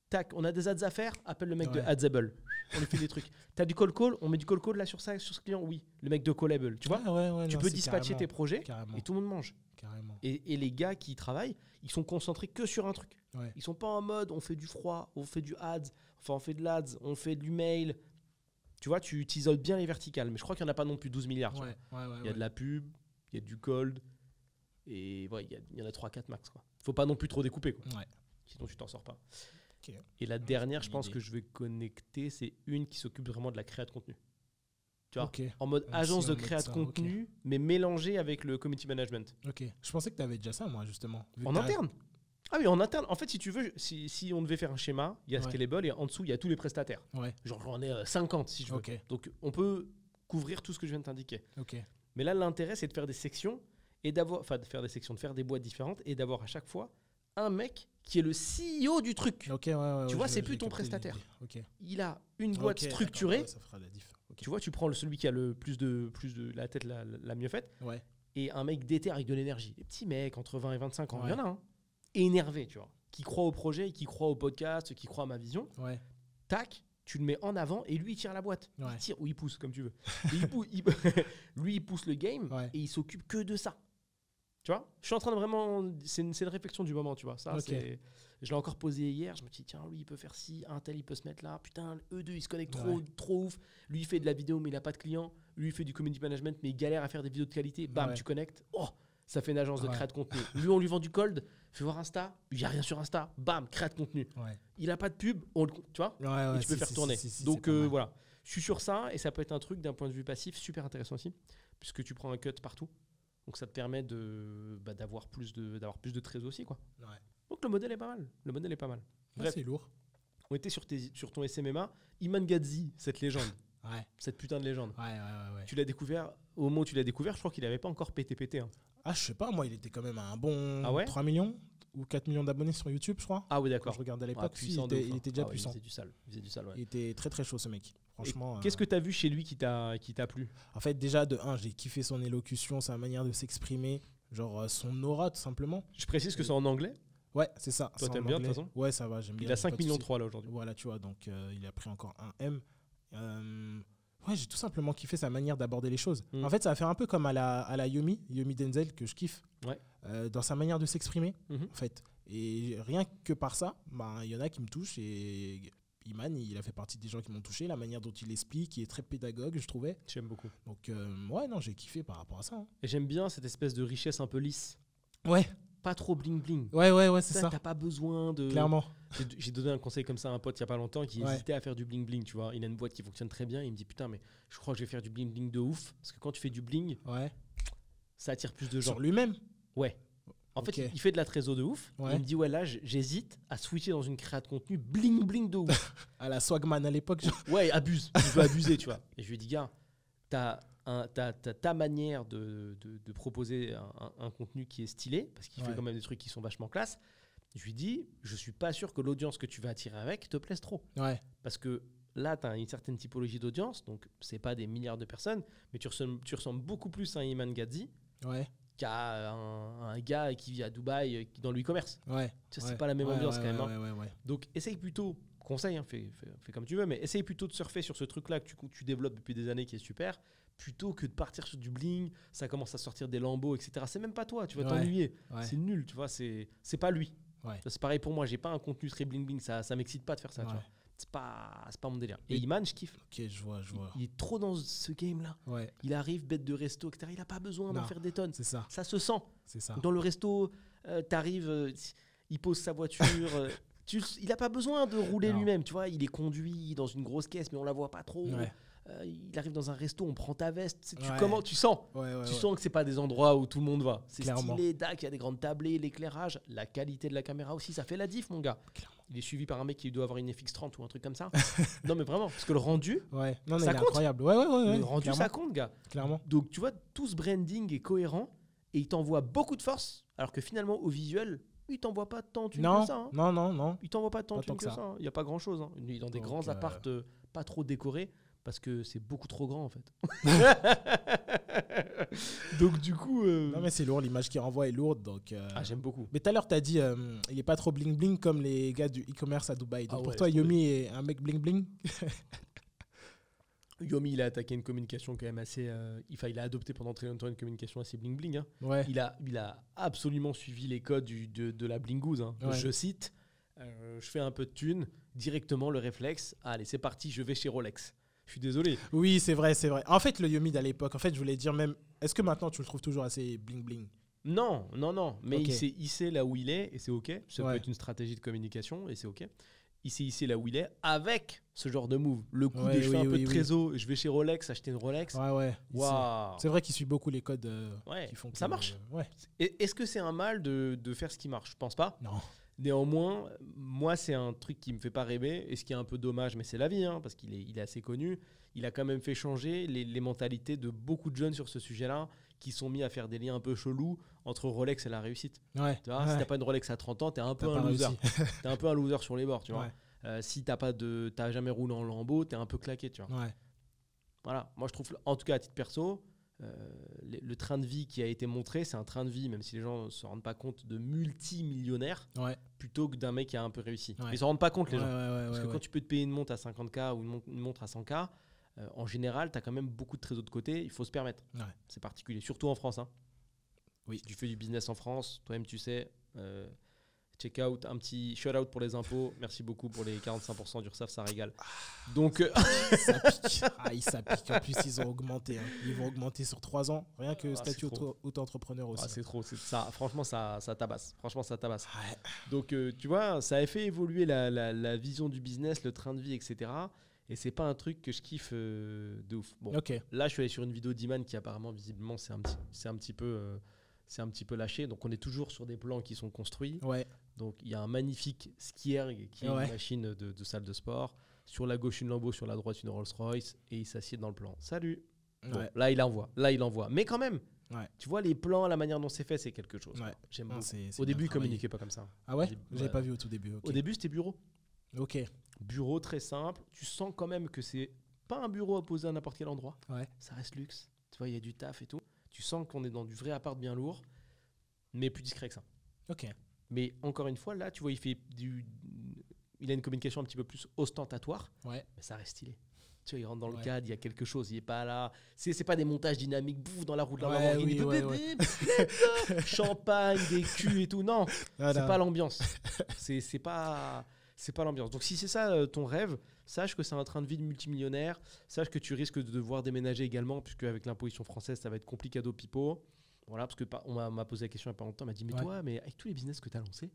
tac, on a des ads à faire, appelle le mec de Adsable. On lui fait des trucs. T'as du call, on met du call là sur ce client, oui. Le mec de Callable, tu vois. Tu peux dispatcher tes projets et tout le monde mange. Et les gars qui y travaillent, ils sont concentrés que sur un truc. Ils sont pas en mode on fait du froid, on fait du ads, enfin on fait de l'ads, on fait de l'email. Tu vois, tu t'isoles bien les verticales. Mais je crois qu'il n'y en a pas non plus 12 milliards. Il y a de la pub, il y a du cold. Et il y en a 3-4 max. Il ne faut pas non plus trop découper. Quoi. Sinon, tu t'en sors pas. Et la dernière, je pense que je vais connecter, c'est une qui s'occupe vraiment de la créa de contenu. Tu vois, en mode agence de créa de contenu, mais mélangée avec le community management. Je pensais que tu avais déjà ça, moi, justement. En interne. Ah oui, en interne. En fait, si tu veux, si on devait faire un schéma, il y a Scalable et en dessous, il y a tous les prestataires. Genre, j'en ai 50 si je veux. Donc, on peut couvrir tout ce que je viens de t'indiquer. Mais là, l'intérêt, c'est de faire des sections et de faire des boîtes différentes et d'avoir à chaque fois un mec qui est le CEO du truc. Tu vois, c'est plus ton prestataire. Il a une boîte structurée. Ça fera la diff. Tu vois, tu prends celui qui a le plus de la tête la mieux faite. et un mec déter avec de l'énergie. Des petits mecs entre 20 et 25 ans, il y en a un. Énervé, tu vois. Qui croit au projet, qui croit au podcast, qui croit à ma vision. Ouais. Tac, tu le mets en avant et lui, il tire la boîte. Ouais. Il tire ou il pousse, comme tu veux. Lui, il pousse le game et il s'occupe que de ça. Tu vois, je suis en train de vraiment... C'est une réflexion du moment, tu vois. Ça, je l'ai encore posé hier. Je me dis, tiens, lui, il peut faire ci. Un tel, il peut se mettre là. Putain, eux deux, ils se connectent trop ouf. Lui, il fait de la vidéo, mais il n'a pas de clients. Lui, il fait du community management, mais il galère à faire des vidéos de qualité. Bam, tu connectes. Oh, ça fait une agence de créa de contenu. Lui, on lui vend du cold. Fais voir Insta. Il n'y a rien sur Insta. Bam, créa de contenu. Il n'a pas de pub. Tu vois, et tu peux faire tourner. Donc, voilà. Je suis sur ça. Et ça peut être un truc d'un point de vue passif super intéressant aussi. Puisque tu prends un cut partout. Donc ça te permet d'avoir plus de trésor aussi, quoi. Ouais. Donc le modèle est pas mal. Bref, c'est lourd. On était sur ton SMMA. Iman Gadzhi, cette légende. Cette putain de légende. Ouais. Tu l'as découvert, au moment où tu l'as découvert, je crois qu'il n'avait pas encore pété. Hein. Ah, je sais pas, moi, il était quand même à un bon 3 millions ou 4 millions d'abonnés sur YouTube, je crois. Ah oui, d'accord. Quand je regardais à l'époque, il était déjà puissant. Il faisait du sale, ouais. Il était très très chaud, ce mec. Franchement. Qu'est-ce que tu as vu chez lui qui t'a plu? En fait, déjà, de 1, j'ai kiffé son élocution, sa manière de s'exprimer, genre son aura, tout simplement. Je précise que c'est en anglais. Ouais, c'est ça. Toi, t'aimes bien, de toute façon? Ouais, ça va, j'aime bien. Il a 5 millions 3 là aujourd'hui. Voilà, tu vois, donc il a pris encore un M. Ouais, j'ai tout simplement kiffé sa manière d'aborder les choses. En fait, ça va faire un peu comme à la Yomi Denzel, que je kiffe. Ouais. Dans sa manière de s'exprimer, en fait. Et rien que par ça, il y en a qui me touchent. Et Iman, il a fait partie des gens qui m'ont touché. La manière dont il explique, il est très pédagogue, je trouvais. J'aime beaucoup. Donc, ouais, non, j'ai kiffé par rapport à ça. Hein. Et j'aime bien cette espèce de richesse un peu lisse. Ouais. Pas trop bling-bling. Ouais, c'est ça. T'as pas besoin de... Clairement. J'ai donné un conseil comme ça à un pote il y a pas longtemps qui hésitait à faire du bling-bling, tu vois. Il a une boîte qui fonctionne très bien. Il me dit, putain, mais je crois que je vais faire du bling-bling de ouf. Parce que quand tu fais du bling, ça attire plus de gens. Sur lui-même? Ouais. En fait, il fait de la trésor de ouf. Il me dit, ouais, là, j'hésite à switcher dans une créa de contenu bling-bling de ouf. À la Swagman à l'époque. Ouais, abuse. Tu veux abuser, tu vois. Et je lui ai dit, gars, t'as ta manière de proposer un contenu qui est stylé, parce qu'il fait quand même des trucs qui sont vachement classe. Je lui dis, je suis pas sûr que l'audience que tu vas attirer avec te plaise trop. Ouais. Parce que là, tu as une certaine typologie d'audience, donc c'est pas des milliards de personnes, mais tu ressembles beaucoup plus à un Iman Gadzhi qu'à un gars qui vit à Dubaï dans l'e-commerce. Ouais. C'est pas la même ambiance quand même. Ouais. Donc essaye plutôt, conseil, hein, fais comme tu veux, mais essaye plutôt de surfer sur ce truc-là que tu développes depuis des années qui est super, plutôt que de partir sur du bling, ça commence à sortir des lambeaux, etc. C'est même pas toi, tu vas t'ennuyer. C'est nul, tu vois, c'est pas lui. C'est pareil pour moi, j'ai pas un contenu très bling-bling, ça m'excite pas de faire ça, tu vois. C'est pas mon délire. Et Iman, je kiffe. Ok, je vois. Il est trop dans ce game-là. Ouais. Il arrive, bête de resto, etc. Il a pas besoin d'en faire des tonnes. C'est ça. Ça se sent. C'est ça. Dans le resto, t'arrives, il pose sa voiture. Il a pas besoin de rouler lui-même, tu vois. Il est conduit dans une grosse caisse, mais on la voit pas trop. Ouais. Il arrive dans un resto, on prend ta veste. Tu sens tu sens que c'est pas des endroits où tout le monde va. C'est stylé, il y a des grandes tablées, l'éclairage, la qualité de la caméra aussi, ça fait la diff, mon gars. Clairement. Il est suivi par un mec qui doit avoir une FX30 ou un truc comme ça. Non, mais vraiment, parce que le rendu, ça compte. Incroyable. Le rendu, clairement. Ça compte, gars. Clairement. Donc, tu vois, tout ce branding est cohérent et il t'envoie beaucoup de force, alors que finalement, au visuel, il t'envoie pas tant de thunes que ça. Hein. Non. Il t'envoie pas tant de thunes que ça. Il n'y a pas grand-chose. Hein. Il est dans des grands apparts pas trop décorés. Parce que c'est beaucoup trop grand en fait. Donc du coup... Non mais c'est lourd, l'image qu'il renvoie est lourde. Donc, j'aime beaucoup. Mais tout à l'heure tu as dit il est pas trop bling bling comme les gars du e-commerce à Dubaï. Donc pour toi Yomi est un mec bling bling? Yomi il a attaqué une communication quand même assez... il a adopté pendant très longtemps une communication assez bling bling. Hein. Ouais. Il a absolument suivi les codes de la blingouse. Hein. Ouais. Je cite, je fais un peu de thunes, directement le réflexe, allez c'est parti, je vais chez Rolex. Je suis désolé. Oui, c'est vrai. En fait, le Yomi d'à l'époque, je voulais dire même, est-ce que maintenant tu le trouves toujours assez bling-bling? Non. Mais il sait là où il est et c'est OK. Ça peut être une stratégie de communication et c'est OK. Il sait là où il est avec ce genre de move. Le coup de je fais un peu de trésor, je vais chez Rolex, acheter une Rolex. Ouais. Wow. C'est vrai qu'il suit beaucoup les codes qui font que ça marche. Est-ce que c'est un mal de faire ce qui marche? Je pense pas. Non. Néanmoins, moi, c'est un truc qui me fait pas rêver et ce qui est un peu dommage, mais c'est la vie, hein, parce qu'il est assez connu. Il a quand même fait changer les mentalités de beaucoup de jeunes sur ce sujet-là qui sont mis à faire des liens un peu chelous entre Rolex et la réussite. Ouais, tu vois, si t'as pas une Rolex à 30 ans, t'es un peu un loser. T'es un peu un loser sur les bords, tu vois. Si t'as jamais roulé en Lambo, t'es un peu claqué, tu vois. Ouais. Voilà, moi je trouve, en tout cas à titre perso, le train de vie qui a été montré, c'est un train de vie, même si les gens ne se rendent pas compte, de multimillionnaire, plutôt que d'un mec qui a un peu réussi. Ils ne se rendent pas compte, les gens. Parce que quand tu peux te payer une montre à 50K ou une montre à 100K, en général, tu as quand même beaucoup de trésors de côté. Il faut se permettre. C'est particulier, surtout en France. Hein. Si tu fais du business en France, toi-même, tu sais... check out, un petit shout out pour les impôts. Merci beaucoup pour les 45% d'URSSAF, ça régale. Donc ça pique. Ça pique. En plus, ils ont augmenté. Hein. Ils vont augmenter sur 3 ans. Rien que statut auto-entrepreneur aussi. C'est trop. Ça, franchement, ça tabasse. Donc, tu vois, ça a fait évoluer la vision du business, le train de vie, etc. Et c'est pas un truc que je kiffe de ouf. Bon, là, je suis allé sur une vidéo d'Iman qui apparemment, visiblement, c'est un petit peu lâché. Donc, on est toujours sur des plans qui sont construits. Donc, il y a un magnifique skier qui est une machine de salle de sport. Sur la gauche, une Lambo. Sur la droite, une Rolls-Royce. Et il s'assied dans le plan. Salut. Bon, là, il envoie. Mais quand même, tu vois, les plans, la manière dont c'est fait, c'est quelque chose. J'aime beaucoup. Au début, il ne communiquait pas comme ça. Ah ouais? J'avais pas vu au tout début. Au début, c'était bureau. Ok. Bureau très simple. Tu sens quand même que c'est pas un bureau à poser à n'importe quel endroit. Ça reste luxe. Tu vois, il y a du taf et tout. Tu sens qu'on est dans du vrai appart bien lourd, mais plus discret que ça. Ok. Mais encore une fois, là, tu vois, il a une communication un petit peu plus ostentatoire, mais ça reste stylé. Tu vois, il rentre dans le cadre, il y a quelque chose, il n'est pas là. C'est pas des montages dynamiques, bouf, dans la roue de la Lamborghini, champagne, des culs et tout. Non, c'est pas l'ambiance. C'est pas l'ambiance. Donc si c'est ça ton rêve, sache que c'est un train de vie de multimillionnaire. Sache que tu risques de devoir déménager également, puisque avec l'imposition française, ça va être complicado pipo. Voilà, parce que on m'a posé la question il n'y a pas longtemps, on m'a dit mais toi, mais avec tous les business que tu as lancés,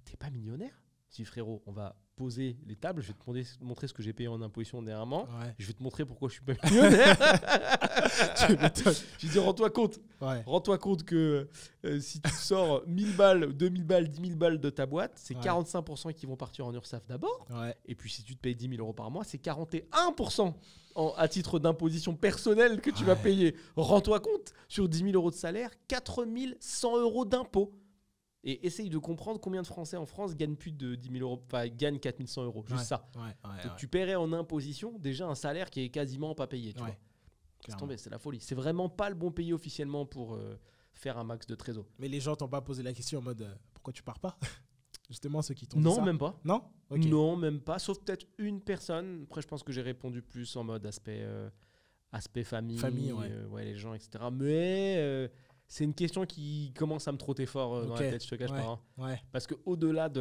t'es pas millionnaire? Si frérot, on va poser les tables, je vais te montrer ce que j'ai payé en imposition dernièrement, je vais te montrer pourquoi je suis pas millionnaire. Je dis rends-toi compte que si tu sors 1000 balles, 2000 balles, 10 000 balles de ta boîte, c'est 45% qui vont partir en URSSAF d'abord, et puis si tu te payes 10 000 € par mois, c'est 41% à titre d'imposition personnelle que tu vas payer. Rends-toi compte, sur 10 000 € de salaire, 4 100 € d'impôts. Et essaye de comprendre combien de Français en France gagnent plus de 10 000 €, enfin gagnent 4 100 €, juste ça. Donc tu paierais en imposition déjà un salaire qui est quasiment pas payé. Tu vois. Laisse tomber, c'est la folie. C'est vraiment pas le bon pays officiellement pour faire un max de trésor. Mais les gens t'ont pas posé la question en mode pourquoi tu pars pas? Justement, ceux qui t'ont dit ça. Non, même pas. Non, non, même pas. Sauf peut-être une personne. Après, je pense que j'ai répondu plus en mode aspect famille, les gens, etc. Mais c'est une question qui commence à me trotter fort dans la tête, je te cache pas. Hein. Parce qu'au-delà de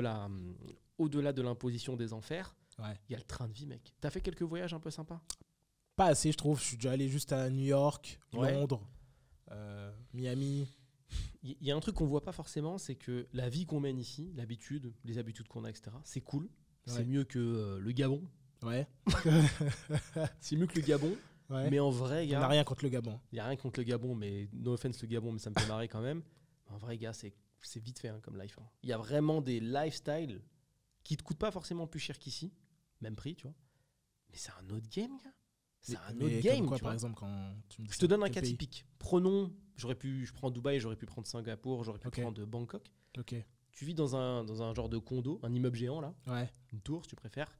l'imposition des enfers, il y a le train de vie, mec. T'as fait quelques voyages un peu sympas? Pas assez, je trouve. Je suis déjà allé juste à New York, Londres, Miami. Il y a un truc qu'on voit pas forcément, c'est que la vie qu'on mène ici, les habitudes qu'on a, etc., c'est cool. C'est mieux que le Gabon. C'est mieux que le Gabon. Mais en vrai, gars... On n'a rien contre le Gabon. Il n'y a rien contre le Gabon, mais no offense le Gabon, mais ça me fait marrer quand même. En vrai, gars, c'est vite fait comme life. Il y a vraiment des lifestyles qui ne te coûtent pas forcément plus cher qu'ici. Même prix, tu vois. Mais c'est un autre game, gars. C'est un autre game, quoi, tu par vois. exemple, quand tu me dis je te donne un cas typique. Prenons, je prends Dubaï, j'aurais pu prendre Singapour, j'aurais pu prendre Bangkok. Tu vis dans un genre de condo, un immeuble géant, là. Une tour, si tu préfères.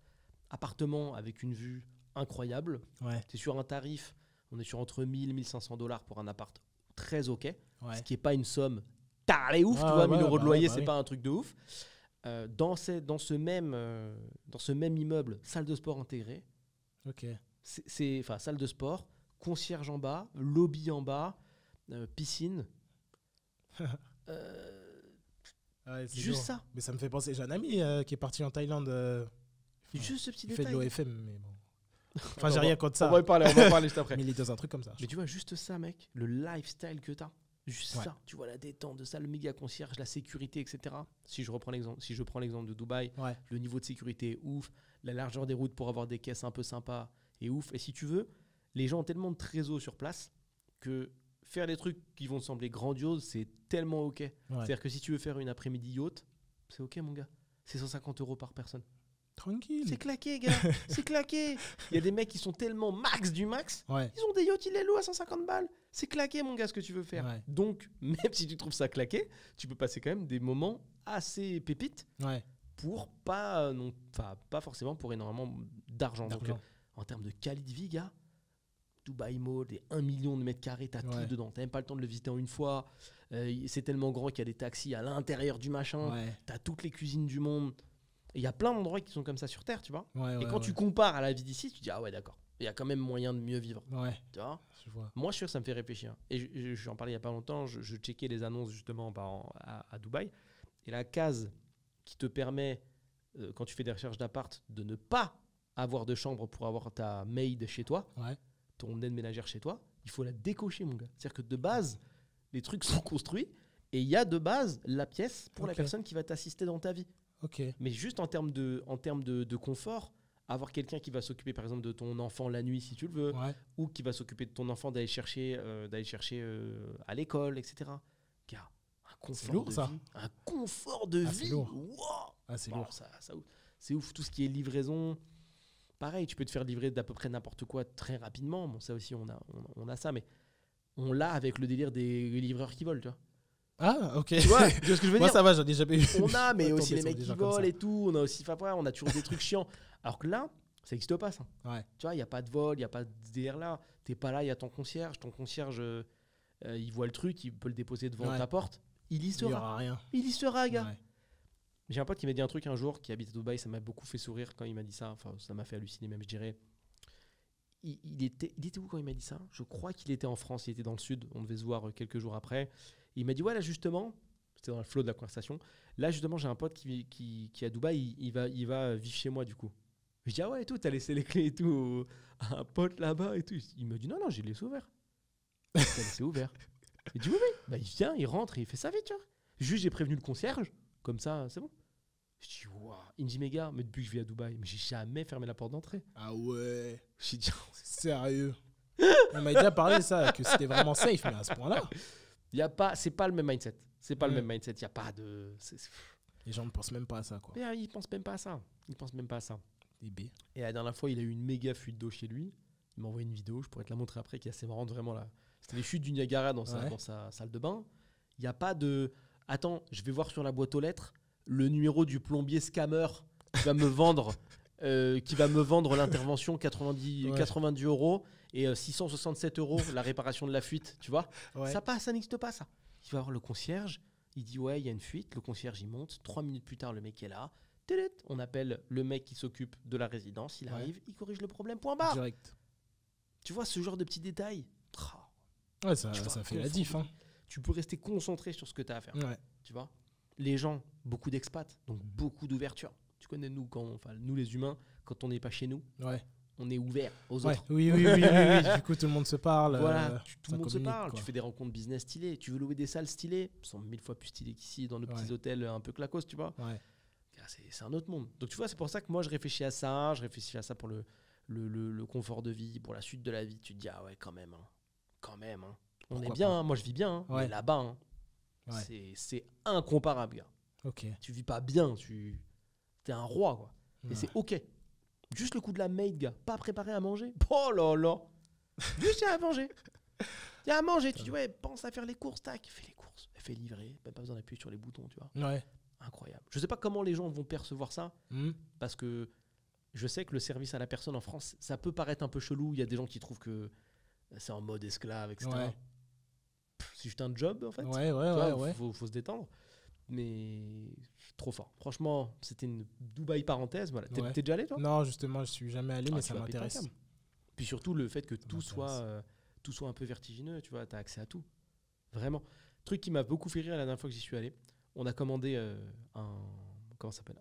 Appartement avec une vue incroyable. Tu es sur un tarif, on est sur entre 1000 et 1500 $ pour un appart très ok. Ce qui n'est pas une somme tarée ouf, tu vois, 1000 € de loyer, c'est pas un truc de ouf. Dans ce même immeuble, salle de sport intégrée. Salle de sport, concierge en bas, lobby en bas, piscine. Juste ça. Mais ça me fait penser, j'ai un ami qui est parti en Thaïlande. Juste ce petit détail. Il fait de l'OFM, mais bon. Enfin, j'ai rien contre ça. On va parler juste après. Mais il est dans un truc comme ça. Mais tu vois, juste ça, mec, le lifestyle que t'as. Juste ça. Tu vois la détente de ça, le méga concierge, la sécurité, etc. Si je prends l'exemple de Dubaï, le niveau de sécurité est ouf. La largeur des routes pour avoir des caisses un peu sympas est ouf. Et si tu veux, les gens ont tellement de trésors sur place que faire des trucs qui vont te sembler grandioses, c'est tellement ok. C'est-à-dire que si tu veux faire une après-midi yacht, c'est ok, mon gars. C'est 150 € par personne. Tranquille. C'est claqué, gars. C'est claqué. Il y a des mecs qui sont tellement max du max. Ils ont des yachts, ils les louent à 150 balles. C'est claqué, mon gars, ce que tu veux faire. Donc, même si tu trouves ça claqué, tu peux passer quand même des moments assez pépites pour pas forcément pour énormément d'argent. Donc, en termes de qualité de vie, gars, Dubaï Mall, des 1 million de mètres carrés, t'as tout dedans. T'as même pas le temps de le visiter en une fois. C'est tellement grand qu'il y a des taxis à l'intérieur du machin. T'as toutes les cuisines du monde. Il y a plein d'endroits qui sont comme ça sur Terre, tu vois. Et quand tu compares à la vie d'ici, tu te dis, ah ouais, d'accord. Il y a quand même moyen de mieux vivre. Tu vois, moi, je suis sûr que ça me fait réfléchir. Et j'en parlais il n'y a pas longtemps. Je checkais les annonces justement à Dubaï. Et la case qui te permet, quand tu fais des recherches d'appart, de ne pas avoir de chambre pour avoir ta maid chez toi, ton aide ménagère chez toi, il faut la décocher, mon gars. C'est-à-dire que de base, les trucs sont construits et il y a de base la pièce pour la personne qui va t'assister dans ta vie. Mais juste en termes de confort, avoir quelqu'un qui va s'occuper par exemple de ton enfant la nuit si tu le veux, ou qui va s'occuper de ton enfant d'aller chercher à l'école, etc. Car un confort de vie. Wow, c'est lourd. C'est ouf. Tout ce qui est livraison, pareil, tu peux te faire livrer d'à peu près n'importe quoi très rapidement. Bon, ça aussi, on a ça, mais on l'a avec le délire des livreurs qui volent, tu vois. Ah, ok. Tu vois ce que je veux dire? Moi, ça va, j'en ai jamais eu. On a, mais aussi les mecs qui volent et tout. On a aussi, on a toujours des trucs chiants. Alors que là, ça n'existe pas, ça. Tu vois, il n'y a pas de vol, il n'y a pas de délire là. Tu n'es pas là, il y a ton concierge. Ton concierge, il voit le truc, il peut le déposer devant ta porte. Il y sera. Il n'y aura rien. Il y sera, gars. J'ai un pote qui m'a dit un truc un jour, qui habite à Dubaï, ça m'a beaucoup fait sourire quand il m'a dit ça. Enfin, ça m'a fait halluciner même, je dirais. Il était où quand il m'a dit ça? Je crois qu'il était en France, il était dans le sud. On devait se voir quelques jours après. Il m'a dit, ouais, là, justement, c'était dans le flow de la conversation. Là, justement, j'ai un pote qui est à Dubaï, il va vivre chez moi, du coup. Je dis, ah ouais, et tout, t'as laissé les clés et tout à un pote là-bas et tout. Il me dit, non, j'ai laissé ouvert. T'as laissé ouvert. Il dit, oui. Bah, il vient, il rentre et il fait sa vie, tu vois. Juste, j'ai prévenu le concierge, comme ça, c'est bon. Je dis, waouh. Il me dit, mes gars, mais depuis que je vis à Dubaï, mais j'ai jamais fermé la porte d'entrée. Ah ouais. J'ai dit, sérieux. On m'a déjà parlé ça, que c'était vraiment safe, mais à ce point-là. C'est pas le même mindset. C'est pas le même mindset. Il n'y a pas de. Les gens ne pensent même pas à ça, quoi. Mais, ils pensent même pas à ça. DB. Et la dernière fois, il a eu une méga fuite d'eau chez lui. Il m'a envoyé une vidéo, je pourrais te la montrer après, qui est assez marrante, vraiment là. C'était les chutes du Niagara dans sa salle de bain. Il n'y a pas de. Attends, je vais voir sur la boîte aux lettres le numéro du plombier scammer qui va me vendre. L'intervention 90 € et 667 € la réparation de la fuite, tu vois. Ça n'existe pas, ça. Il va voir le concierge, il dit ouais, il y a une fuite, le concierge il monte, 3 minutes plus tard le mec est là, on appelle le mec qui s'occupe de la résidence, il arrive, il corrige le problème, point barre. Direct. Tu vois ce genre de petits détails. Ça fait la diff. Tu peux rester concentré sur ce que tu as à faire. Tu vois, les gens, beaucoup d'expats, donc beaucoup d'ouverture. Tu connais nous, nous les humains, quand on n'est pas chez nous, on est ouvert aux autres. Oui. Du coup, tout le monde se parle. Voilà, tout le monde se parle. Quoi. Tu fais des rencontres business stylées. Tu veux louer des salles stylées, elles sont 1000 fois plus stylées qu'ici, dans nos petits hôtels un peu claquos, tu vois. C'est un autre monde. Donc, tu vois, c'est pour ça que moi, je réfléchis à ça. Je réfléchis à ça pour le confort de vie, pour la suite de la vie. Tu te dis, ah ouais, quand même. On est bien, moi, je vis bien. Mais là-bas, c'est incomparable, gars. Tu vis pas bien, t'es un roi, quoi. Et c'est OK. Juste le coup de la maid, gars. Pas préparé à manger. Oh là là. Juste, il y a à manger. Il y a à manger. Tu dis, ouais, pense à faire les courses. Tac, fais les courses. Fais livrer. Même pas besoin d'appuyer sur les boutons, tu vois. Incroyable. Je sais pas comment les gens vont percevoir ça. Parce que je sais que le service à la personne en France, ça peut paraître un peu chelou. Il y a des gens qui trouvent que c'est en mode esclave, etc. C'est juste un job, en fait. Faut se détendre. Mais trop fort. Franchement, c'était une Dubaï parenthèse. Voilà. T'es déjà allé, toi? Non, justement, je suis jamais allé, mais ça m'intéresse. Puis surtout, le fait que tout soit un peu vertigineux, tu vois, t'as accès à tout. Vraiment. Truc qui m'a beaucoup fait rire la dernière fois que j'y suis allé. On a commandé un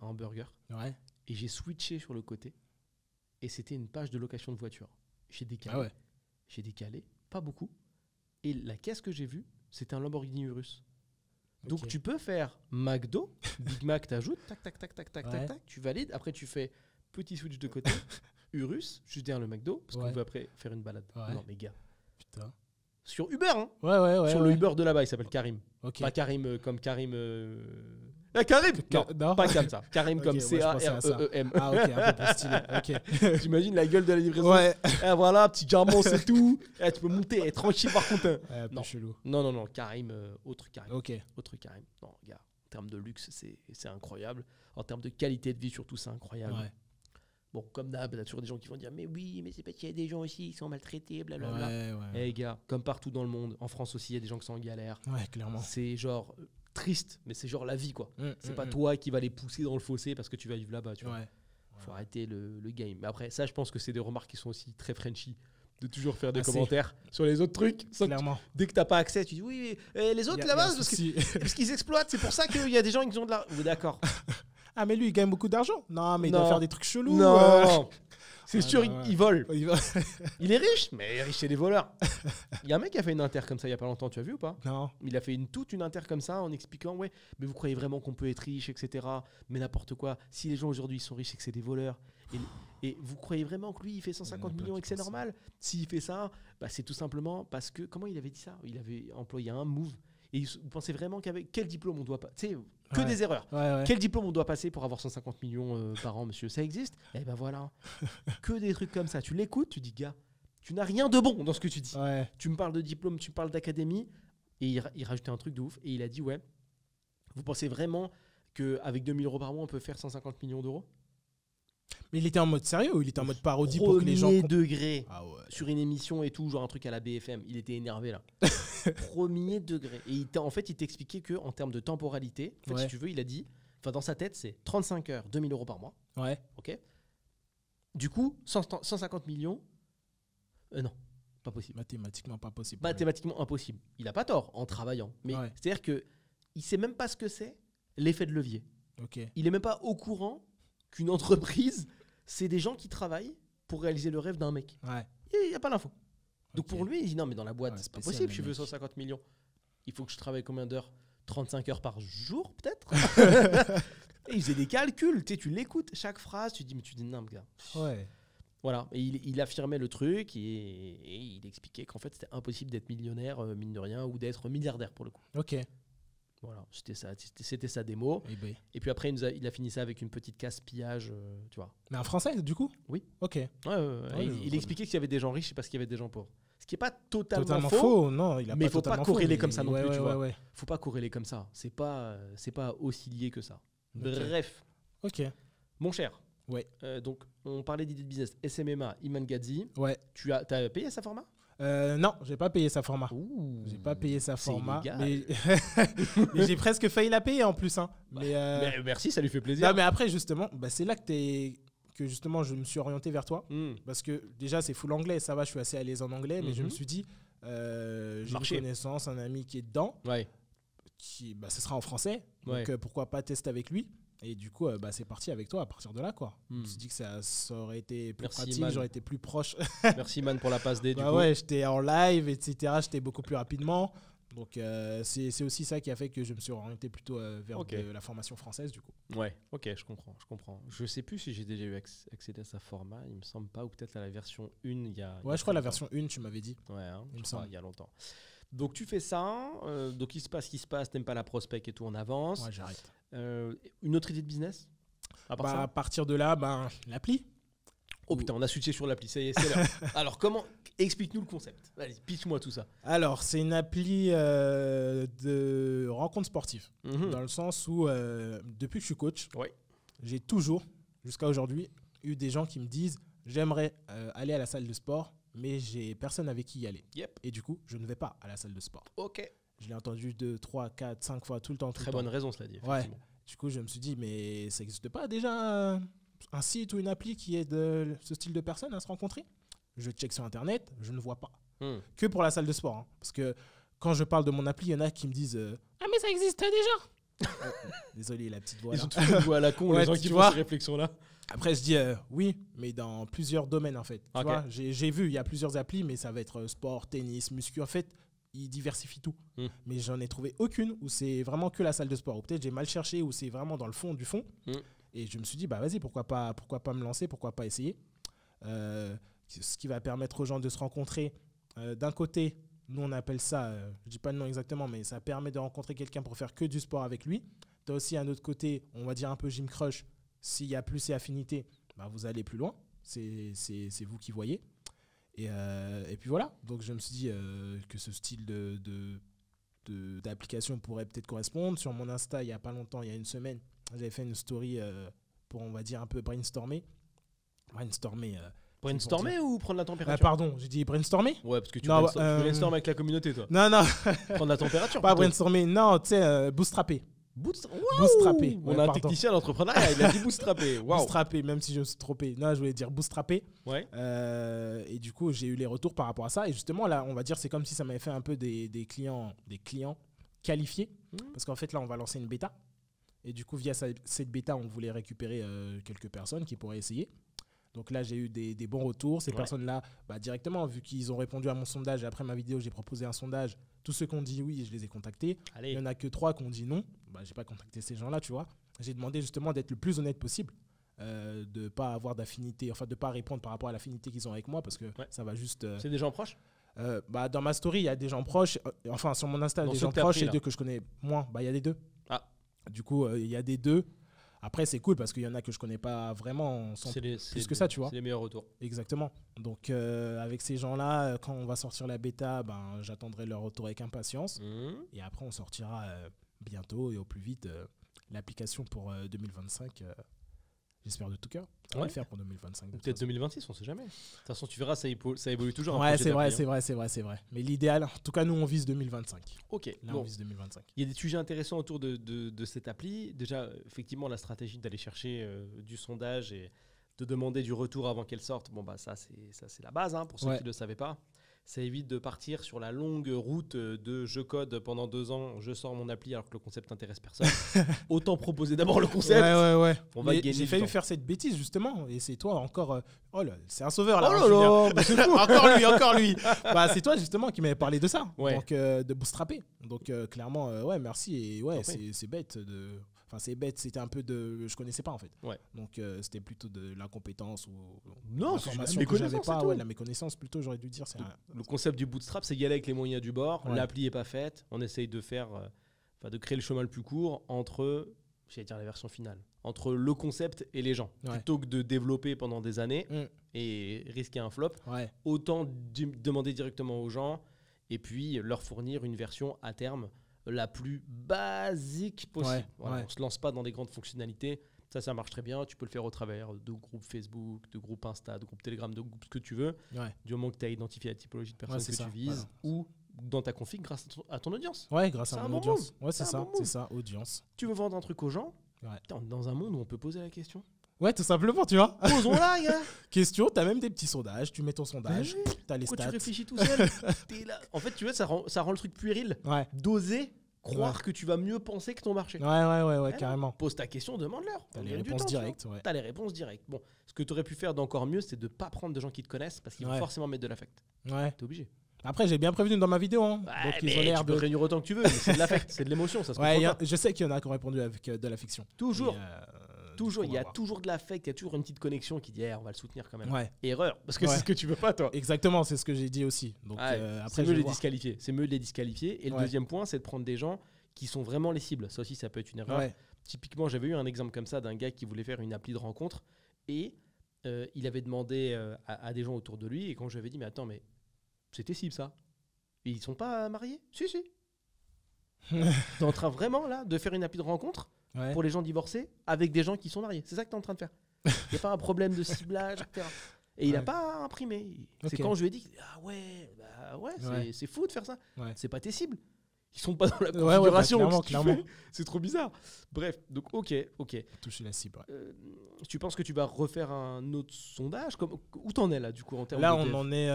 hamburger. Et j'ai switché sur le côté. Et c'était une page de location de voiture. J'ai décalé. J'ai décalé, pas beaucoup. Et la caisse que j'ai vue, c'était un Lamborghini Urus. Donc tu peux faire McDo, Big Mac t'ajoutes, tac, tu valides. Après tu fais petit switch de côté, Urus, juste derrière le McDo, parce qu'on veut après faire une balade. Non mais gars. Putain. Sur Uber, hein. Sur le Uber de là-bas, il s'appelle Karim. Pas Karim comme Karim. Karim non, pas comme ça. Karim comme C-A-R-E-E-M. Ah ok, un peu plus stylé. J'imagine la gueule de la livraison. Voilà, petit diamant, c'est tout. Tu peux monter, tranquille par contre. Non. Chelou. Non, Karim, autre Karim. Autre Karim. Non, gars, en termes de luxe, c'est incroyable. En termes de qualité de vie, surtout, c'est incroyable. Bon, comme d'hab, t'as toujours des gens qui vont dire mais oui, mais c'est parce qu'il y a des gens aussi qui sont maltraités, blablabla. Les gars, comme partout dans le monde, en France aussi, il y a des gens qui sont en galère. Ouais, clairement. C'est genre triste, mais c'est genre la vie, quoi. C'est pas toi qui vas les pousser dans le fossé parce que tu vas vivre là-bas, tu vois. Faut arrêter le game. Mais après, ça, je pense que c'est des remarques qui sont aussi très Frenchy. De toujours faire des commentaires sur les autres trucs. Clairement. Dès que t'as pas accès, tu dis oui, les autres là-bas, parce qu'ils exploitent, c'est pour ça qu'il y a des gens qui ont de la. D'accord. Ah, mais lui, il gagne beaucoup d'argent. Non, mais il doit faire des trucs chelous. Non. C'est sûr, il vole. Il est riche, mais il est riche chez les voleurs. Il y a un mec qui a fait une inter comme ça il y a pas longtemps, tu as vu ou pas? Non. Il a fait toute une inter comme ça en expliquant ouais, mais vous croyez vraiment qu'on peut être riche, etc. Mais n'importe quoi. Si les gens aujourd'hui sont riches, c'est que c'est des voleurs. Et vous croyez vraiment que lui, il fait 150 millions et que c'est normal? S'il fait ça, bah, c'est tout simplement parce que comment il avait dit ça? Il avait employé un move. Et vous pensez vraiment qu'avec quel diplôme on doit pas, tu sais, que des erreurs. Quel diplôme on doit passer pour avoir 150 millions par an, monsieur? Ça existe? Et ben voilà. Que des trucs comme ça. Tu l'écoutes, tu dis, gars, tu n'as rien de bon dans ce que tu dis. Tu me parles de diplôme, tu parles d'académie. Et il rajoutait un truc de ouf. Et il a dit, ouais, vous pensez vraiment qu'avec 2 000 € par mois, on peut faire 150 millions d'euros? Mais il était en mode sérieux ou il était en mode parodie pour que les gens... Premier degré sur une émission et tout, genre un truc à la BFM. Il était énervé là. Premier degré. Et en fait, il t'expliquait qu'en termes de temporalité, en fait, si tu veux, il a dit, dans sa tête, c'est 35 heures, 2 000 € par mois. Ouais. Ok. Du coup, 150 millions, non, pas possible. Mathématiquement pas possible. Mathématiquement impossible. Il n'a pas tort en travaillant. Mais c'est-à-dire qu'il ne sait même pas ce que c'est l'effet de levier. Okay. Il n'est même pas au courant qu'une entreprise, c'est des gens qui travaillent pour réaliser le rêve d'un mec. Il n'y a pas l'info. Donc pour lui, il dit non, mais dans la boîte, c'est pas possible, je veux 150 millions. Il faut que je travaille combien d'heures? 35 heures par jour, peut-être. Et il faisait des calculs. Tu l'écoutes, chaque phrase, tu dis, mais tu dis non, gars. Voilà. Et il affirmait le truc et il expliquait qu'en fait, c'était impossible d'être millionnaire, mine de rien, ou d'être milliardaire pour le coup. Ok. Voilà, c'était sa démo. Et puis après, il a fini ça avec une petite casse-pillage, tu vois. Mais en français, du coup? Oui. Ok. Il expliquait qu'il y avait des gens riches parce qu'il y avait des gens pauvres. Ce qui n'est pas totalement faux. Non, il a mais il ne faut pas corréler comme ça non plus, tu vois. Il ne faut pas corréler comme ça. C'est pas aussi lié que ça. Bref. Ok. Mon cher. Ouais. Donc, on parlait d'idée de business. SMMA, Iman Gadzhi. Ouais. Tu as payé sa format? Non, j'ai pas payé sa format. J'ai pas payé sa format. Mais j'ai presque failli la payer en plus. Hein. Mais merci, ça lui fait plaisir. Non, mais après, justement, c'est là que justement je me suis orienté vers toi. Parce que déjà, c'est full anglais. Ça va, je suis assez à l'aise en anglais. Mais je me suis dit, j'ai une connaissance, un ami qui est dedans. Ce sera en français. Donc pourquoi pas tester avec lui. Et du coup, c'est parti avec toi à partir de là, quoi. Je me suis dit que ça aurait été plus pratique, j'aurais été plus proche. Merci, man, pour la passe D. J'étais en live, etc. J'étais beaucoup plus rapidement. Donc, c'est aussi ça qui a fait que je me suis orienté plutôt vers la formation française, du coup. Ouais, ok, je comprends. Je sais plus si j'ai déjà eu accédé à sa format, il me semble pas, ou peut-être à la version 1. Je crois la version 1, tu m'avais dit. Ouais, il y a longtemps. Donc, tu fais ça. Donc, il se passe ce qui se passe, t'aimes pas la prospect et tout, on avance. Ouais, j'arrête. Une autre idée de business à partir de là, l'appli. Oh putain, on a switché sur l'appli, ça y est, c'est là. Alors, explique-nous le concept. Allez, pitch-moi tout ça. Alors, c'est une appli de rencontre sportive. Dans le sens où, depuis que je suis coach, j'ai toujours, jusqu'à aujourd'hui, eu des gens qui me disent « J'aimerais aller à la salle de sport, mais j'ai personne avec qui y aller. » Et du coup, je ne vais pas à la salle de sport. Ok. Je l'ai entendu 2, 3, 4, 5 fois, tout le temps. Très bonne raison, cela dit. Du coup, je me suis dit, mais ça n'existe pas déjà un site ou une appli qui est de ce style de personnes à se rencontrer? Je check sur Internet, je ne vois pas. Que pour la salle de sport. Hein. Parce que quand je parle de mon appli, il y en a qui me disent ah, mais ça existe déjà. Désolé, la petite voix. Ils ont tous une voix à la con, les gens qui font ces réflexions-là. Après, je dis oui, mais dans plusieurs domaines, en fait. Tu vois, j'ai vu, il y a plusieurs applis, mais ça va être sport, tennis, muscu. En fait, ils diversifient tout. Mais j'en ai trouvé aucune où c'est vraiment que la salle de sport. Ou peut-être j'ai mal cherché, où c'est vraiment dans le fond du fond. Et je me suis dit, vas-y, pourquoi pas me lancer, pourquoi pas essayer. Ce qui va permettre aux gens de se rencontrer. D'un côté, nous on appelle ça, je ne dis pas le nom exactement, mais ça permet de rencontrer quelqu'un pour faire que du sport avec lui. Tu as aussi un autre côté, on va dire un peu gym crush. S'il y a plus ces affinités, vous allez plus loin. C'est vous qui voyez. Et puis voilà, donc je me suis dit que ce style d'application pourrait peut-être correspondre. Sur mon Insta, il n'y a pas longtemps, il y a une semaine, j'avais fait une story pour, on va dire, un peu brainstormer. Brainstormer. Brainstormer ou prendre la température? Pardon, j'ai dit brainstormer? Ouais, parce que tu brainstormes avec la communauté, toi. Non. Prendre la température. Pas brainstormer, non, tu sais, bootstrapper. Bootstrapper. On a un technicien d'entrepreneuriat, il a dit bootstrapper. Wow. Bootstrapper, même si je me suis trompé. Non, je voulais dire bootstrapper. Ouais. Et du coup, j'ai eu les retours par rapport à ça. Et justement, là, on va dire, c'est comme si ça m'avait fait un peu des clients qualifiés. Parce qu'en fait, là, on va lancer une bêta. Et du coup, via cette bêta, on voulait récupérer quelques personnes qui pourraient essayer. Donc là, j'ai eu des bons retours. Ces personnes-là, directement, vu qu'ils ont répondu à mon sondage, et après ma vidéo, j'ai proposé un sondage. Tous ceux qui ont dit oui, je les ai contactés. Allez. Il n'y en a que 3 qui ont dit non. Je n'ai pas contacté ces gens-là, tu vois. J'ai demandé justement d'être le plus honnête possible, de ne pas avoir d'affinité, enfin de ne pas répondre par rapport à l'affinité qu'ils ont avec moi, parce que ça va juste... C'est des gens proches? Dans ma story, il y a des gens proches. Enfin, sur mon Insta, il y a des gens proches et 2 que je connais moins. Il y a des 2. Ah. Du coup, il y a des 2. Après, c'est cool parce qu'il y en a que je connais pas vraiment plus que ça, tu vois. C'est les meilleurs retours. Exactement. Donc, avec ces gens-là, quand on va sortir la bêta, j'attendrai leur retour avec impatience. Et après, on sortira bientôt et au plus vite l'application pour 2025. J'espère de tout cœur. Ça va le faire pour 2025. Peut-être 2026, on sait jamais. De toute façon, tu verras, ça évolue toujours. Ouais, c'est vrai. Mais l'idéal, en tout cas, nous, on vise 2025. Ok. Là, on vise 2025. Il y a des sujets intéressants autour de cette appli. Déjà, effectivement, la stratégie d'aller chercher du sondage et de demander du retour avant qu'elle sorte. Bon, ça, c'est la base, pour ceux qui ne le savaient pas. Ça évite de partir sur la longue route de je code pendant 2 ans, je sors mon appli alors que le concept n'intéresse personne. Autant proposer d'abord le concept. Ouais. On va gagner. J'ai failli faire cette bêtise justement, et c'est toi encore. Oh là, c'est un sauveur là. Oh là là, c'est fou. encore lui. C'est toi justement qui m'avais parlé de ça. Ouais. Donc de bootstrapper. Donc clairement, merci. Et c'est bête de. Enfin, c'est bête, c'était un peu de... Je connaissais pas, en fait. Ouais. Donc, c'était plutôt de l'incompétence ou... Non, c'est la méconnaissance, pas. Ouais, la méconnaissance, plutôt, j'aurais dû dire. Le concept du bootstrap, c'est y aller avec les moyens du bord. L'appli n'est pas faite. On essaye de faire... de créer le chemin le plus court entre... J'allais dire la version finale. Entre le concept et les gens. Plutôt que de développer pendant des années et risquer un flop, autant demander directement aux gens et puis leur fournir une version à terme la plus basique possible. On ne se lance pas dans des grandes fonctionnalités. Ça marche très bien. Tu peux le faire au travers de groupes Facebook, de groupes Insta, de groupes Telegram, de groupes ce que tu veux. Du moment que tu as identifié la typologie de personnes que tu vises ou dans ta config grâce à ton audience. Ouais, grâce à mon audience. Ouais, c'est ça, audience. Tu veux vendre un truc aux gens, on est dans un monde où on peut poser la question. Ouais, tout simplement, tu vois. Posons-la, gars. Question, t'as même des petits sondages, tu mets ton sondage, t'as les stats. Pourquoi tu réfléchis tout seul? T'es là. En fait, tu vois, ça rend le truc puéril. D'oser croire que tu vas mieux penser que ton marché. Ouais, carrément. Pose ta question, demande-leur. T'as les réponses directes. T'as les réponses directes. Bon, ce que tu aurais pu faire d'encore mieux, c'est de pas prendre de gens qui te connaissent parce qu'ils vont forcément mettre de l'affect. Ouais. T'es obligé. Après, j'ai bien prévenu dans ma vidéo. Donc, ils ont l'air de prévenir autant que tu veux, mais c'est de l'affect, c'est de l'émotion. Ça se je sais qu'il y en a qui ont répondu avec de la fiction. Toujours. Il y a toujours de l'affect, il y a toujours une petite connexion qui dit on va le soutenir quand même. Erreur, parce que c'est ce que tu veux pas, toi. Exactement, c'est ce que j'ai dit aussi. Donc, après, c'est mieux de les disqualifier. C'est mieux de les disqualifier. Et le deuxième point, c'est de prendre des gens qui sont vraiment les cibles. Ça aussi, ça peut être une erreur. Typiquement, j'avais eu un exemple comme ça d'un gars qui voulait faire une appli de rencontre et il avait demandé à des gens autour de lui. Et quand je lui avais dit, mais attends, mais c'est tes cibles, ça. Et ils sont pas mariés? Si. T'es en train vraiment là de faire une appli de rencontre pour les gens divorcés avec des gens qui sont mariés. C'est ça que t'es en train de faire. Il n'y a pas un problème de ciblage, etc. Et il n'a pas imprimé. C'est quand je lui ai dit, c'est fou de faire ça. C'est pas tes cibles. Ils sont pas dans la configuration. Clairement. C'est trop bizarre. Bref, donc ok. Toucher la cible. Tu penses que tu vas refaire un autre sondage? Où t'en es là du coup en termes là, de dev? on en est.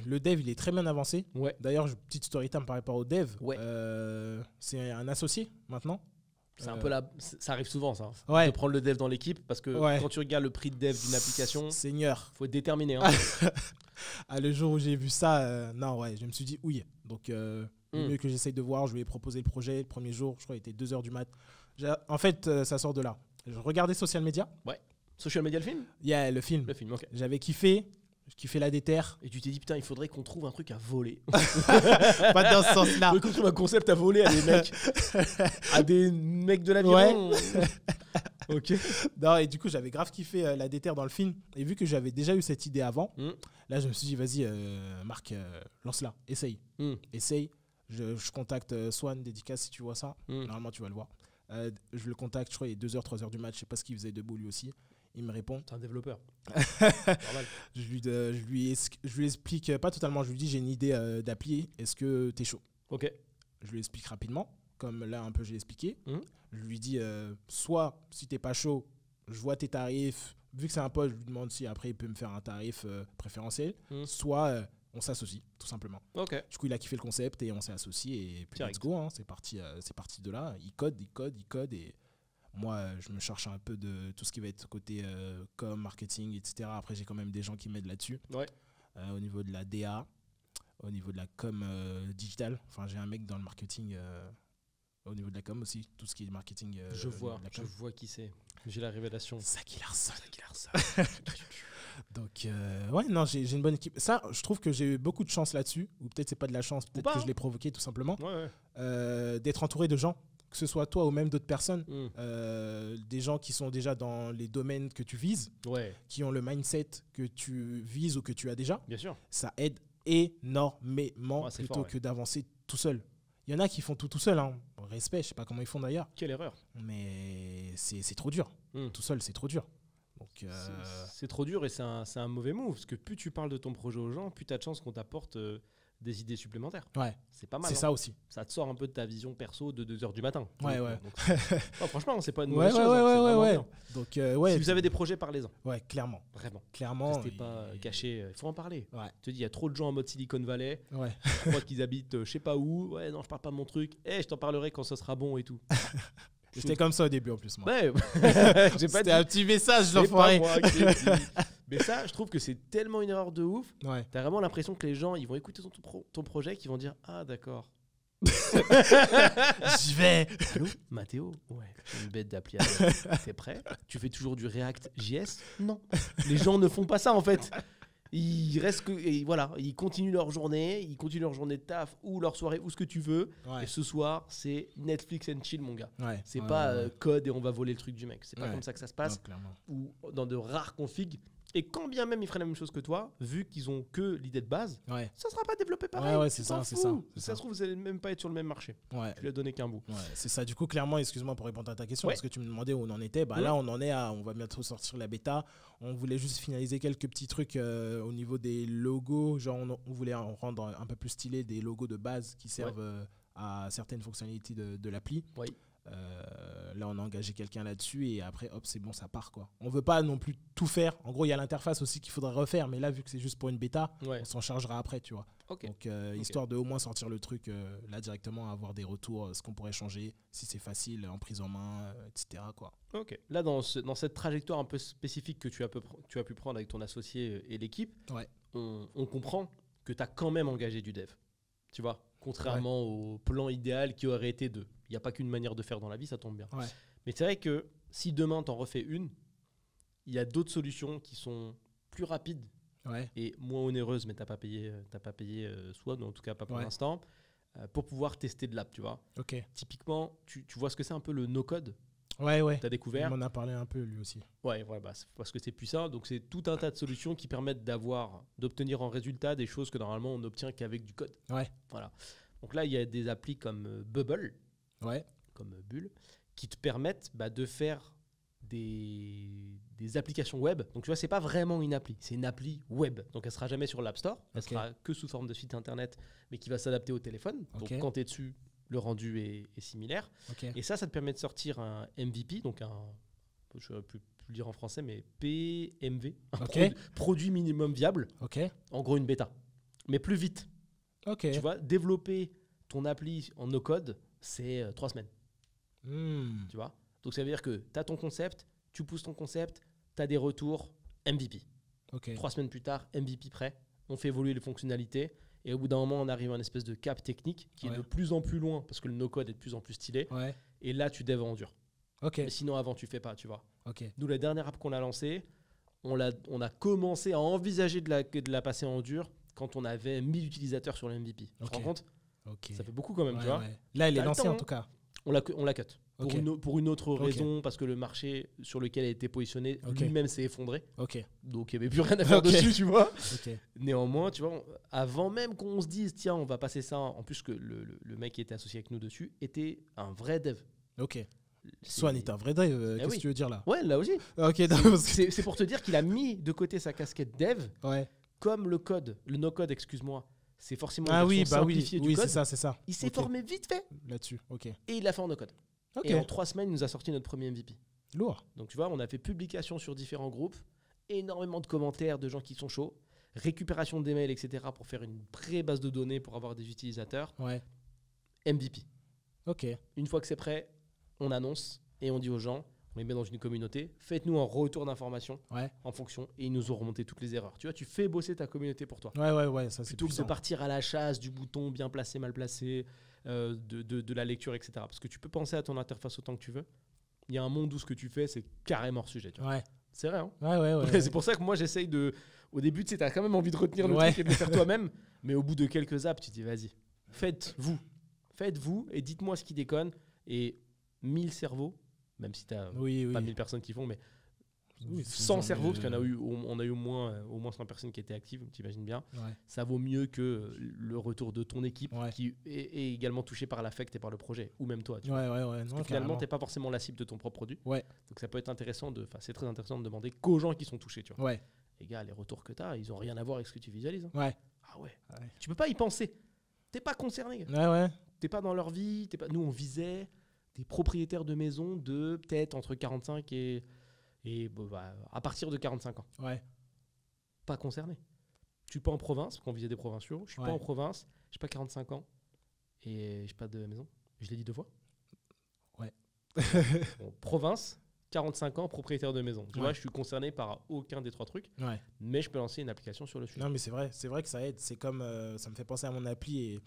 Le dev, il est très bien avancé. D'ailleurs, petite story time par rapport au dev. C'est un associé maintenant. C'est un peu ça arrive souvent ça. De prendre le dev dans l'équipe parce que quand tu regardes le prix de dev d'une application, Seigneur, faut être déterminé. Le jour où j'ai vu ça, je me suis dit oui. Donc le mieux que j'essaye de voir, je lui ai proposé le projet le premier jour, je crois qu'il était 2h du mat. En fait, ça sort de là. Je regardais Social Media. Social Media, le film? Le film. Le film, ok. J'avais kiffé. Je kiffais la déterre. Et tu t'es dit, putain, il faudrait qu'on trouve un truc à voler. Pas dans ce sens-là. Il faudrait qu'on trouve un concept à voler à des mecs. À des mecs de l'aviron. Ok. Non, et du coup, j'avais grave kiffé la déterre dans le film. Et vu que j'avais déjà eu cette idée avant, là, je me suis dit, vas-y, Marc, lance-la. Essaye. Essaye. Je contacte Swan, dédicace, si tu vois ça. Normalement, tu vas le voir. Je le contacte, je crois, il est 2h, 3h du match. Je sais pas ce qu'il faisait debout lui aussi. Il me répond. C'est un développeur. Je lui explique, pas totalement, je lui dis j'ai une idée d'appli, est-ce que t'es chaud? Ok. Je lui explique rapidement, comme là un peu j'ai expliqué. Je lui dis soit si t'es pas chaud, je vois tes tarifs, vu que c'est un pote, je lui demande si après il peut me faire un tarif préférentiel, soit on s'associe tout simplement. Okay. Du coup il a kiffé le concept et on s'est associé et puis let's go, hein, c'est parti de là. Il code et moi je me cherche un peu de tout ce qui va être côté com, marketing, etc. Après j'ai quand même des gens qui m'aident là-dessus. Ouais. Au niveau de la DA, au niveau de la com digital, enfin j'ai un mec dans le marketing au niveau de la com aussi, tout ce qui est marketing. Je vois qui c'est. J'ai la révélation. Zaki Larson. Donc, ouais, non, j'ai une bonne équipe. Ça, je trouve que j'ai eu beaucoup de chance là-dessus. Ou peut-être c'est pas de la chance, peut-être que je l'ai provoqué tout simplement. D'être entouré de gens, que ce soit toi ou même d'autres personnes. Des gens qui sont déjà dans les domaines que tu vises, qui ont le mindset que tu vises ou que tu as déjà. Bien sûr. Ça aide énormément plutôt que d'avancer tout seul. Il y en a qui font tout seul, hein. Respect, je sais pas comment ils font d'ailleurs. Quelle erreur. Mais c'est trop dur. Tout seul, c'est trop dur. Donc, c'est trop dur et c'est un mauvais move. Parce que plus tu parles de ton projet aux gens, plus tu as de chances qu'on t'apporte des idées supplémentaires. Ouais. C'est pas mal. C'est ça aussi. Ça te sort un peu de ta vision perso de 2h du matin. Ouais. Donc, franchement, c'est pas une mauvaise chose. Ouais. Donc, si vous avez des projets, parlez-en. Ouais, clairement. Vraiment. Clairement. Restez pas caché. Il faut en parler. Ouais. Je te dis, il y a trop de gens en mode Silicon Valley. Ouais. Je crois qu'ils habitent je sais pas où. Ouais, non, je parle pas de mon truc. Je t'en parlerai quand ça sera bon et tout. J'étais comme ça au début en plus, moi. Ouais. C'était un petit message, l'enfoiré. Mais ça, je trouve que c'est tellement une erreur de ouf. Ouais. T'as vraiment l'impression que les gens, ils vont écouter ton projet, qu'ils vont dire ah d'accord. J'y vais. Allô, Mathéo. Ouais. Une bête d'appli. T'es prêt? Tu fais toujours du React JS? Non. Les gens ne font pas ça en fait. Ils restent et voilà, ils continuent leur journée, de taf ou leur soirée ou ce que tu veux. Ouais. Et ce soir, c'est Netflix and chill, mon gars. Ouais. C'est pas code et on va voler le truc du mec. C'est pas comme ça que ça se passe. Non, ou dans de rares configs. Et quand bien même ils feraient la même chose que toi, vu qu'ils ont que l'idée de base, ça sera pas développé pareil. Ouais, c'est ça. Ça se trouve, vous allez même pas être sur le même marché. Ouais. Tu lui as donné qu'un bout. Ouais, c'est ça. Du coup, clairement, excuse-moi pour répondre à ta question, parce que tu me demandais où on en était. Là, on en est on va bientôt sortir la bêta. On voulait juste finaliser quelques petits trucs au niveau des logos. Genre, on voulait en rendre un peu plus stylé des logos de base qui servent à certaines fonctionnalités de l'appli. Oui. Là, on a engagé quelqu'un là-dessus et après, hop, c'est bon, ça part, quoi. On veut pas non plus tout faire. En gros, il y a l'interface aussi qu'il faudrait refaire, mais là, vu que c'est juste pour une bêta, on s'en chargera après, tu vois. Donc, histoire de au moins sortir le truc là directement, avoir des retours, ce qu'on pourrait changer, si c'est facile, en prise en main, etc., quoi. Ok. Là, dans cette trajectoire un peu spécifique que tu as pu prendre avec ton associé et l'équipe, on comprend que tu as quand même engagé du dev. Tu vois, contrairement au plan idéal qui aurait été de. Il n'y a pas qu'une manière de faire dans la vie, ça tombe bien. Ouais. Mais c'est vrai que si demain tu en refais une, il y a d'autres solutions qui sont plus rapides et moins onéreuses, mais tu n'as pas payé soit, en tout cas pas pour l'instant, pour pouvoir tester de l'app, tu vois. Okay. Typiquement, tu vois ce que c'est un peu le no-code. Ouais. Tu as découvert. Il m'en a parlé un peu lui aussi. Ouais, parce que c'est puissant. Donc c'est tout un tas de solutions qui permettent d'obtenir en résultat des choses que normalement on n'obtient qu'avec du code. Ouais. Voilà. Donc là, il y a des applis comme Bubble, comme Bulle, qui te permettent de faire des applications web. Donc tu vois, c'est pas vraiment une appli, c'est une appli web. Donc elle sera jamais sur l'App Store, elle sera que sous forme de site internet, mais qui va s'adapter au téléphone. Donc quand tu es dessus, le rendu est similaire. Et ça te permet de sortir un MVP, donc je ne vais plus le dire en français, mais PMV, produit minimum viable. En gros, une bêta, mais plus vite. Tu vois, développer ton appli en no-code, c'est 3 semaines. Tu vois, donc ça veut dire que tu as ton concept, tu pousses ton concept, tu as des retours, MVP. 3 semaines plus tard, MVP prêt, on fait évoluer les fonctionnalités et au bout d'un moment, on arrive à une espèce de cap technique qui est de plus en plus loin parce que le no-code est de plus en plus stylé. Et là, tu devs en dur. Mais sinon, avant, tu fais pas, tu vois. Nous, la dernière app qu'on a lancée, on a commencé à envisager de la passer en dur quand on avait 1000 utilisateurs sur le MVP. Tu te rends compte? Ça fait beaucoup quand même, tu vois. Là, elle est lancée en tout cas. On l'a cut. Pour une autre raison, parce que le marché sur lequel elle a été positionnée lui-même s'est effondré. Donc il n'y avait plus rien à faire dessus, tu vois. Néanmoins, tu vois, avant même qu'on se dise, tiens, on va passer ça, en plus que le mec qui était associé avec nous dessus était un vrai dev. Swan est un vrai dev. Qu'est-ce que tu veux dire là? Ouais, là aussi. Ok. C'est pour te dire qu'il a mis de côté sa casquette dev. Ouais. Comme le no-code, excuse-moi. C'est forcément simplifié du code. c'est ça. Il s'est formé vite fait. Là-dessus, ok. Et il l'a fait en no-code. Et en 3 semaines, il nous a sorti notre premier MVP. Lourd. Donc tu vois, on a fait publication sur différents groupes, énormément de commentaires de gens qui sont chauds, récupération des mails, etc. pour faire une vraie base de données pour avoir des utilisateurs. Ouais. MVP. Ok. Une fois que c'est prêt, on annonce et on dit aux gens, on les met dans une communauté, faites-nous un retour d'information en fonction et ils nous ont remonté toutes les erreurs. Tu vois, tu fais bosser ta communauté pour toi. Ouais, ça c'est plutôt que de partir à la chasse du bouton bien placé, mal placé, de la lecture, etc. Parce que tu peux penser à ton interface autant que tu veux. Il y a un monde où ce que tu fais, c'est carrément hors sujet. Tu vois. Ouais. C'est vrai, hein? Ouais. C'est pour ça que moi, j'essaye de... Au début, tu sais, t'as quand même envie de retenir le truc et de le faire toi-même. Mais au bout de quelques apps, tu te dis, vas-y, faites-vous et dites-moi ce qui déconne. Et 1000 cerveaux, même si t'as pas 1000 personnes qui font, mais 100 cerveaux, parce qu'on a eu au moins 100 personnes qui étaient actives, t'imagines bien. Ouais. Ça vaut mieux que le retour de ton équipe qui est également touchée par l'affect et par le projet, ou même toi. Tu vois. Non, finalement, t'es pas forcément la cible de ton propre produit. Ouais. Donc ça peut être intéressant c'est très intéressant de demander qu'aux gens qui sont touchés. Tu vois. Ouais. Les gars, les retours que t'as, ils ont rien à voir avec ce que tu visualises. Hein. Ouais. Ah ouais. Tu peux pas y penser. T'es pas concerné. Ouais. T'es pas dans leur vie. Nous, on visait des propriétaires de maisons de peut-être entre 45 et à partir de 45 ans. Ouais. Pas concerné. Je suis pas en province, parce qu'on visait des provinciaux. Je suis pas en province, j'ai pas 45 ans et j'ai pas de maison. Je l'ai dit 2 fois. Ouais. Province, 45 ans, propriétaire de maison. Tu vois, je suis concerné par aucun des 3 trucs. Ouais. Mais je peux lancer une application sur le sujet. Non, mais c'est vrai que ça aide. C'est comme ça me fait penser à mon appli et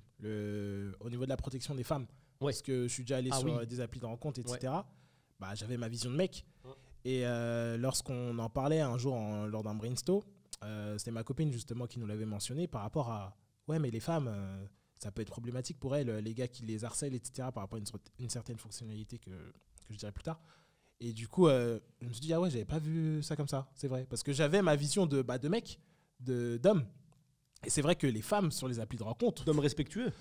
au niveau de la protection des femmes. Parce que je suis déjà allé sur des applis de rencontre, etc. Bah, j'avais ma vision de mec. Et lorsqu'on en parlait un jour lors d'un brainstorm, c'était ma copine justement qui nous l'avait mentionné par rapport à mais les femmes, ça peut être problématique pour elles, les gars qui les harcèlent, etc. par rapport à une certaine fonctionnalité que je dirai plus tard. Et du coup, je me suis dit, j'avais pas vu ça comme ça, c'est vrai. Parce que j'avais ma vision de mec, d'homme. Et c'est vrai que les femmes sur les applis de rencontre... D'hommes respectueux.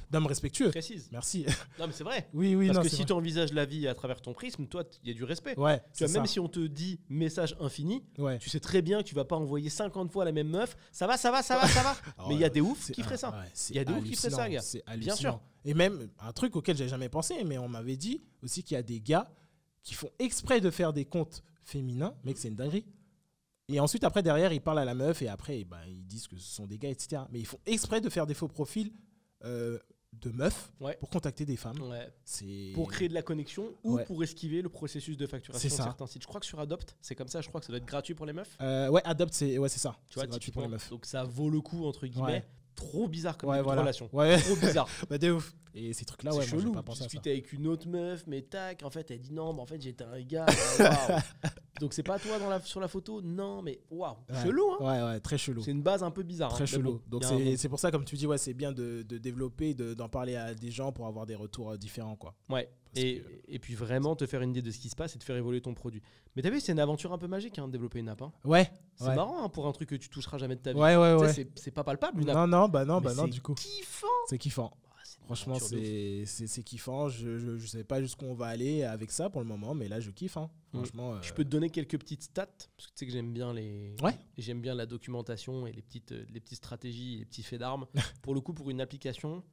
Précise. Merci. Non, mais c'est vrai. Oui. Parce que si tu envisages la vie à travers ton prisme, toi, il y a du respect. Ouais, tu vois, même si on te dit message infini, tu sais très bien que tu vas pas envoyer 50 fois la même meuf. Ça va. Mais il y a des oufs qui feraient ça. Il y a des oufs qui feraient ça, gars. C'est hallucinant. Bien sûr. Et même, un truc auquel j'ai jamais pensé, mais on m'avait dit aussi qu'il y a des gars qui font exprès de faire des comptes féminins. Mec, c'est une dinguerie. Et ensuite, après, derrière, ils parlent à la meuf et après, ils disent que ce sont des gars, etc. Mais ils font exprès de faire des faux profils de meufs pour contacter des femmes. Ouais. Pour créer de la connexion ou pour esquiver le processus de facturation de certains sites. Je crois que sur Adopt, c'est comme ça. Je crois que ça doit être gratuit pour les meufs. Adopt, c'est ça. Tu vois, gratuit pour les meufs. Donc ça vaut le coup, entre guillemets. Ouais. Trop bizarre comme relation. Trop bizarre. De ouf. Et ces trucs-là, c'est chelou. Moi, j'ai pas pensé à ça. Tu discutes avec une autre meuf, mais tac, en fait, elle dit non, mais en fait, j'étais un gars. Donc, c'est pas toi sur la photo? Non, mais waouh, chelou, hein? Ouais, très chelou. C'est une base un peu bizarre. Très chelou. Donc, c'est pour ça, comme tu dis, c'est bien de développer, d'en parler à des gens pour avoir des retours différents, quoi. Ouais. Et puis vraiment te faire une idée de ce qui se passe et de faire évoluer ton produit. Mais t'as vu, c'est une aventure un peu magique, de développer une app. Hein. Ouais. C'est marrant pour un truc que tu toucheras jamais de ta vie. Ouais. C'est pas palpable une app. Non, du coup. Kiffant. C'est kiffant. Franchement, c'est kiffant. Je sais pas jusqu'où on va aller avec ça pour le moment, mais là, je kiffe. Hein. Franchement. Je peux te donner quelques petites stats, parce que tu sais que j'aime bien j'aime bien la documentation et les petites stratégies, les petits faits d'armes. Pour le coup, pour une application,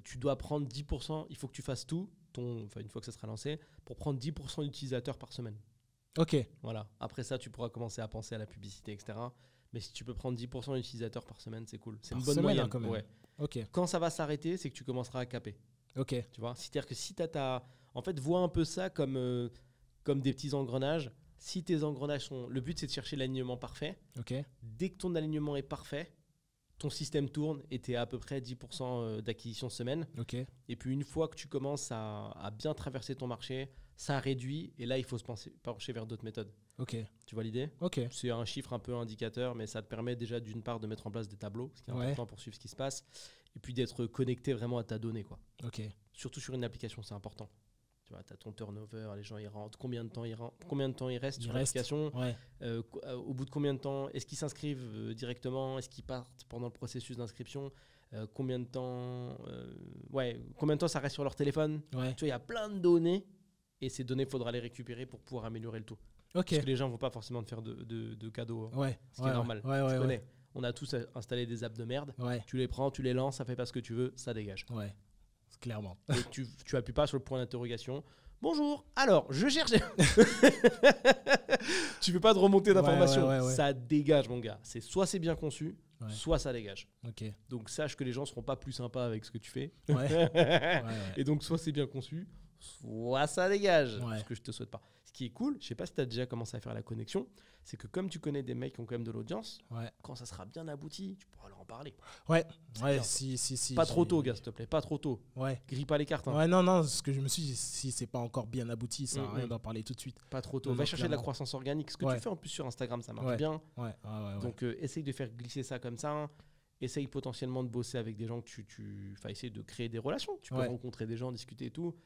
tu dois prendre 10%. Il faut que tu fasses tout. Une fois que ça sera lancé, pour prendre 10% d'utilisateurs par semaine. Ok. Voilà. Après ça, tu pourras commencer à penser à la publicité, etc. Mais si tu peux prendre 10% d'utilisateurs par semaine, c'est cool. C'est une bonne moyenne. Quand même. Ouais. Okay. Quand ça va s'arrêter, c'est que tu commenceras à caper. Ok. Tu vois, c'est-à-dire que si en fait, vois un peu ça comme des petits engrenages. Si tes engrenages sont... Le but, c'est de chercher l'alignement parfait. Ok. Dès que ton alignement est parfait, ton système tourne et tu es à peu près 10% d'acquisition semaine. Okay. Et puis une fois que tu commences à bien traverser ton marché, ça réduit et là il faut se pencher vers d'autres méthodes. Okay. Tu vois l'idée? Okay. C'est un chiffre un peu indicateur, mais ça te permet déjà d'une part de mettre en place des tableaux, ce qui est important pour suivre ce qui se passe, et puis d'être connecté vraiment à ta donnée, quoi. Okay. Surtout sur une application, c'est important. Tu vois, tu as ton turnover, les gens ils rentrent, combien de temps ils restent sur l'application, au bout de combien de temps, est-ce qu'ils s'inscrivent directement, est-ce qu'ils partent pendant le processus d'inscription, combien de temps ça reste sur leur téléphone. Tu vois, il y a plein de données et ces données, il faudra les récupérer pour pouvoir améliorer le tout. Ok. Parce que les gens ne vont pas forcément te faire de cadeaux. Ouais. Ce qui est normal. Ouais, tu connais. On a tous installé des apps de merde. Ouais. Tu les prends, tu les lances, ça fait pas ce que tu veux, ça dégage. Ouais, clairement. Et tu appuies pas sur le point d'interrogation. Bonjour, alors, je cherche... Tu fais pas de remontée d'informations. Ouais. Ça dégage, mon gars. Soit c'est bien conçu, soit ça dégage. Ok. Donc sache que les gens seront pas plus sympas avec ce que tu fais. Ouais. Et donc soit c'est bien conçu, soit ça dégage. Ouais. Ce que je te souhaite pas. Ce qui est cool, je sais pas si tu as déjà commencé à faire la connexion, c'est que comme tu connais des mecs qui ont quand même de l'audience, quand ça sera bien abouti, tu pourras leur en parler. Ouais, si. Pas trop tôt, gars, s'il te plaît, pas trop tôt. Ouais. Grille pas les cartes. Hein. Ouais, non, ce que je me suis dit, si c'est pas encore bien abouti, ça sert à rien d'en parler tout de suite. Pas trop tôt. Va chercher de la croissance organique. Ce que tu fais en plus sur Instagram, ça marche bien. Ouais. Donc essaye de faire glisser ça comme ça. Essaye potentiellement de bosser avec des gens que tu... Enfin, essaye de créer des relations. Tu peux rencontrer des gens, discuter et tout.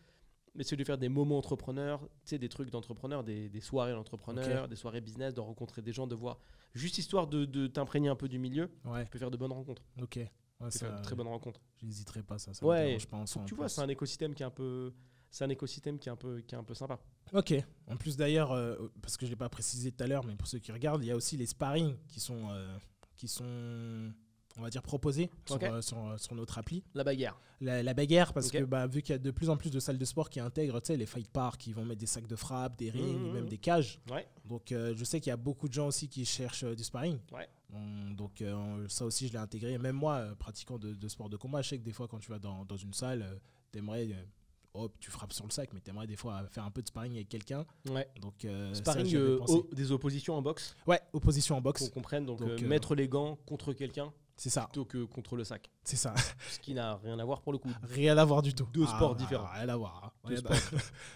Mais c'est de faire des moments entrepreneurs, tu sais, des trucs d'entrepreneurs, des soirées d'entrepreneurs, des soirées business, de rencontrer des gens, de voir, juste histoire de t'imprégner un peu du milieu, tu peux faire de bonnes rencontres. Ok. Tu peux faire de très bonnes rencontres. J'hésiterai pas, ça me dérange pas en soi. Tu vois, c'est un écosystème qui est un peu... C'est un écosystème qui est un peu sympa. Ok. En plus d'ailleurs, parce que je l'ai pas précisé tout à l'heure, mais pour ceux qui regardent, il y a aussi les sparring qui sont on va dire proposés sur notre appli. La bagarre. La bagarre, parce que vu qu'il y a de plus en plus de salles de sport qui intègrent les fight parks, qui vont mettre des sacs de frappe, des rings, même des cages. Ouais. Donc je sais qu'il y a beaucoup de gens aussi qui cherchent du sparring. Ouais. Donc ça aussi je l'ai intégré. Même moi, pratiquant de sport de combat, je sais que des fois quand tu vas dans une salle, t'aimerais... tu frappes sur le sac, mais t'aimerais des fois faire un peu de sparring avec quelqu'un. Ouais. Donc, sparring, des oppositions en boxe. Ouais, opposition en boxe. Qu'on comprenne, donc mettre les gants contre quelqu'un. C'est ça. Plutôt que contre le sac. C'est ça. Ce qui n'a rien à voir pour le coup. Rien à voir du tout. Deux sports différents. Rien à voir.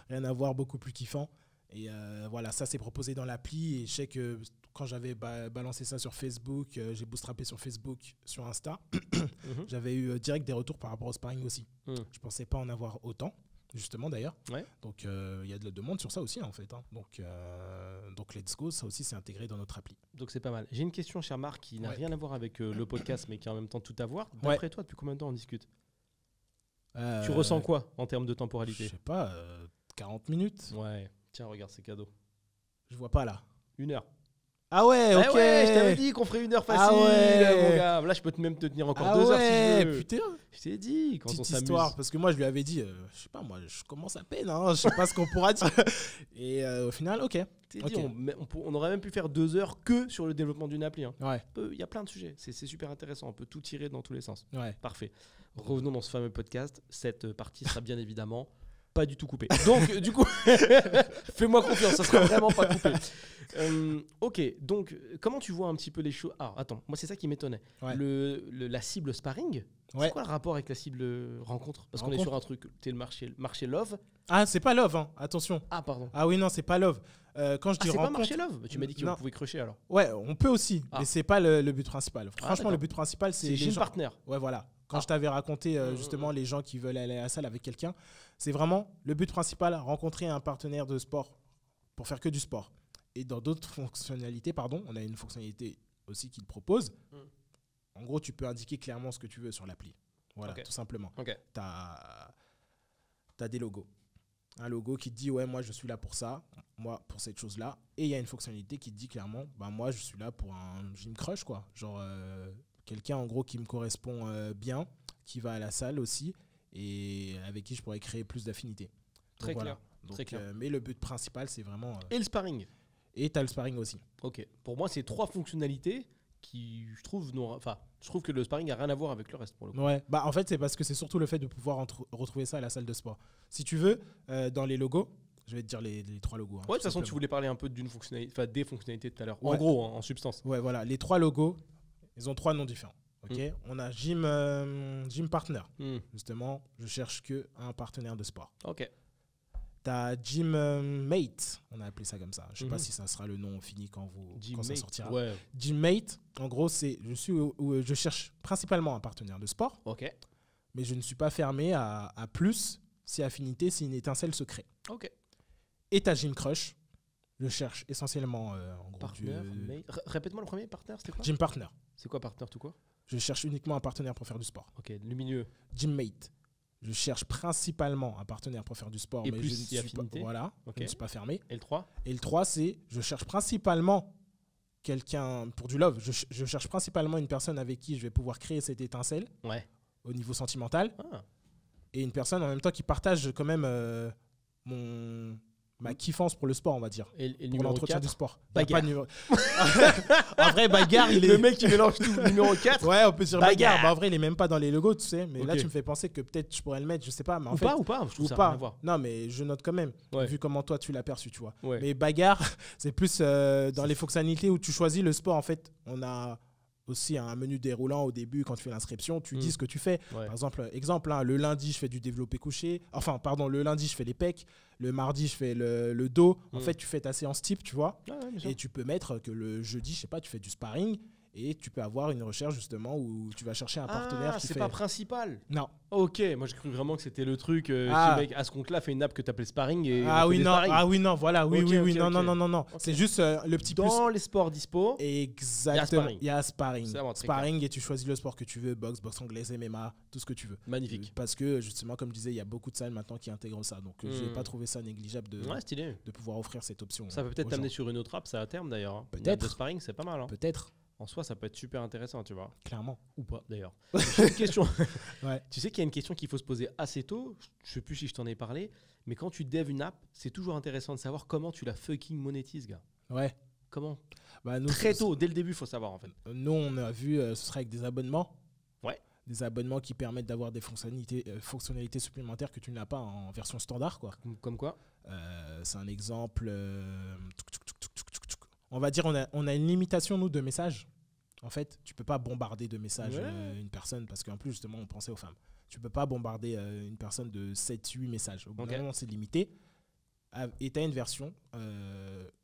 Rien à voir, beaucoup plus kiffant. Et voilà, ça c'est proposé dans l'appli. Et je sais que quand j'avais balancé ça sur Facebook, j'ai bootstrappé sur Facebook, sur Insta, j'avais eu direct des retours par rapport au sparring aussi. Je pensais pas en avoir autant. Justement d'ailleurs. Ouais. Donc il y a de la demande sur ça aussi en fait. Hein. Donc let's go, ça aussi c'est intégré dans notre appli. Donc c'est pas mal. J'ai une question, cher Marc, qui n'a rien à voir avec le podcast, mais qui a en même temps tout à voir. D'après toi, depuis combien de temps on discute Tu ressens quoi en termes de temporalité? Je sais pas, 40 minutes. Ouais. Tiens, regarde, c'est cadeau. Je vois pas là. 1 heure. Ah ouais, ok. Ouais, je t'avais dit qu'on ferait 1 heure facile, mon gars. Là, je peux même te tenir encore 2 heures si je veux. Putain. Je t'ai dit, quand on s'amuse. Histoire, parce que moi, je lui avais dit, je sais pas, moi, je commence à peine, hein, je sais pas ce qu'on pourra dire. Et au final, ok. Dit, on aurait même pu faire 2 heures que sur le développement d'une appli. Hein. Ouais. Il y a plein de sujets, c'est super intéressant, on peut tout tirer dans tous les sens. Ouais. Parfait. Revenons dans ce fameux podcast. Cette partie sera bien évidemment pas du tout coupée. Donc, du coup, fais-moi confiance, ça sera vraiment pas coupé. Ok, donc comment tu vois un petit peu les choses? Ah, attends, moi c'est ça qui m'étonnait. Ouais. La cible sparring, c'est quoi le rapport avec la cible rencontre? Parce qu'on est sur un truc, t'es le marché love. Ah, c'est pas love, hein. Attention. Ah, pardon. Ah oui, non, c'est pas love. Quand je dis c'est rencontre, pas marché love. Tu m'as dit qu'on pouvait crusher alors. Ouais, on peut aussi, mais c'est pas le but principal. Franchement, le but principal, c'est les gens... partenaire. Ouais, voilà. Quand je t'avais raconté justement les gens qui veulent aller à la salle avec quelqu'un, c'est vraiment le but principal, rencontrer un partenaire de sport pour faire que du sport. Et dans d'autres fonctionnalités, on a une fonctionnalité aussi qui te propose. En gros, tu peux indiquer clairement ce que tu veux sur l'appli. Voilà, tout simplement. Tu as des logos. Un logo qui te dit, ouais, moi, je suis là pour ça, moi, pour cette chose-là. Et il y a une fonctionnalité qui te dit clairement, bah, moi, je suis là pour un gym crush, quoi. Genre, quelqu'un, en gros, qui me correspond bien, qui va à la salle aussi, et avec qui je pourrais créer plus d'affinités. Très clair. Donc, très clair. Mais le but principal, c'est vraiment... Et le sparring. Et tu as le sparring aussi. Ok. Pour moi, c'est 3 fonctionnalités qui, je trouve que le sparring n'a rien à voir avec le reste pour le coup. Ouais. Bah, en fait, c'est parce que c'est surtout le fait de pouvoir retrouver ça à la salle de sport. Si tu veux, dans les logos, je vais te dire les 3 logos. Hein, ouais, de toute façon, tu voulais parler un peu d'une fonctionnalité, enfin des fonctionnalités tout à l'heure. Ouais. En gros, en substance. Ouais, voilà. Les 3 logos, ils ont 3 noms différents. Okay. On a gym partner. Justement, je cherche qu'un partenaire de sport. Ok. T'as gym mate, on a appelé ça comme ça. Je sais pas si ça sera le nom fini quand ça sortira. Ouais. Gym mate, en gros, c'est je cherche principalement un partenaire de sport. Ok. Mais je ne suis pas fermé à plus si affinité, si une étincelle se crée. Ok. Et t'as gym crush. Je cherche essentiellement en gros. Répète-moi le premier partenaire, c'était quoi? Gym partner. C'est quoi partner tout quoi? Je cherche uniquement un partenaire pour faire du sport. Ok, le milieu. Gym mate. je cherche principalement un partenaire pour faire du sport, et mais plus je ne suis pas, voilà, je ne suis pas fermé. Et le 3 ? Et le 3, c'est je cherche principalement quelqu'un pour du love. Je cherche principalement une personne avec qui je vais pouvoir créer cette étincelle au niveau sentimental. Et une personne en même temps qui partage quand même ma kiffance pour le sport, on va dire. Et pour l'entretien du sport. Bagarre. En vrai, Bagarre, il est... Le mec qui mélange tout. Numéro 4. Ouais, on peut dire Bagarre. En vrai, il est même pas dans les logos, tu sais. Mais là, tu me fais penser que peut-être je pourrais le mettre, je sais pas. Mais en fait, ou pas, je trouve ou ça pas. rien à voir. Non, mais je note quand même, vu comment toi, tu l'as perçu, tu vois. Ouais. Mais Bagarre, c'est plus dans les fonctionnalités où tu choisis le sport. En fait, on a aussi un menu déroulant au début quand tu fais l'inscription, tu dis ce que tu fais. Par exemple, le lundi, je fais du développé couché. Enfin, pardon, le lundi, je fais les pecs. Le mardi, je fais le dos. En fait, tu fais ta séance type, tu vois. Et tu peux mettre que le jeudi, je sais pas, tu fais du sparring. Et tu peux avoir une recherche justement où tu vas chercher un partenaire qui fait... c'est pas principal. Non. Ok, moi j'ai cru vraiment que c'était le truc qui, mec, à ce compte-là, fait une app que tu appelles sparring et non, voilà, oui. Okay. C'est juste le petit plus. Dans les sports dispo, exactement. Il y a sparring. Sparring et tu choisis le sport que tu veux, boxe anglaise, MMA, tout ce que tu veux. Magnifique. Parce que justement, comme je disais, il y a beaucoup de salles maintenant qui intègrent ça. Donc je n'ai pas trouvé ça négligeable de pouvoir offrir cette option. Ça peut peut-être t'amener sur une autre app, ça à terme d'ailleurs. Peut-être. De sparring, c'est pas mal. Peut-être. En soi, ça peut être super intéressant, tu vois. Clairement. Ou pas, d'ailleurs. J'ai une question. Ouais. Tu sais qu'il y a une question qu'il faut se poser assez tôt. Je sais plus si je t'en ai parlé. Mais quand tu dev une app, c'est toujours intéressant de savoir comment tu la fucking monétises, gars. Ouais. Comment ? Nous, très tôt, dès le début, il faut savoir, en fait. Nous, on a vu, ce serait avec des abonnements. Ouais. Des abonnements qui permettent d'avoir des fonctionnalités supplémentaires que tu n'as pas en version standard, quoi. Comme quoi ? C'est un exemple... On va dire, on a une limitation, nous, de messages. En fait, tu peux pas bombarder de messages une personne, parce qu'en plus, justement, on pensait aux femmes. Tu peux pas bombarder une personne de 7-8 messages. Au bout d'un moment, c'est limité. Et tu as une version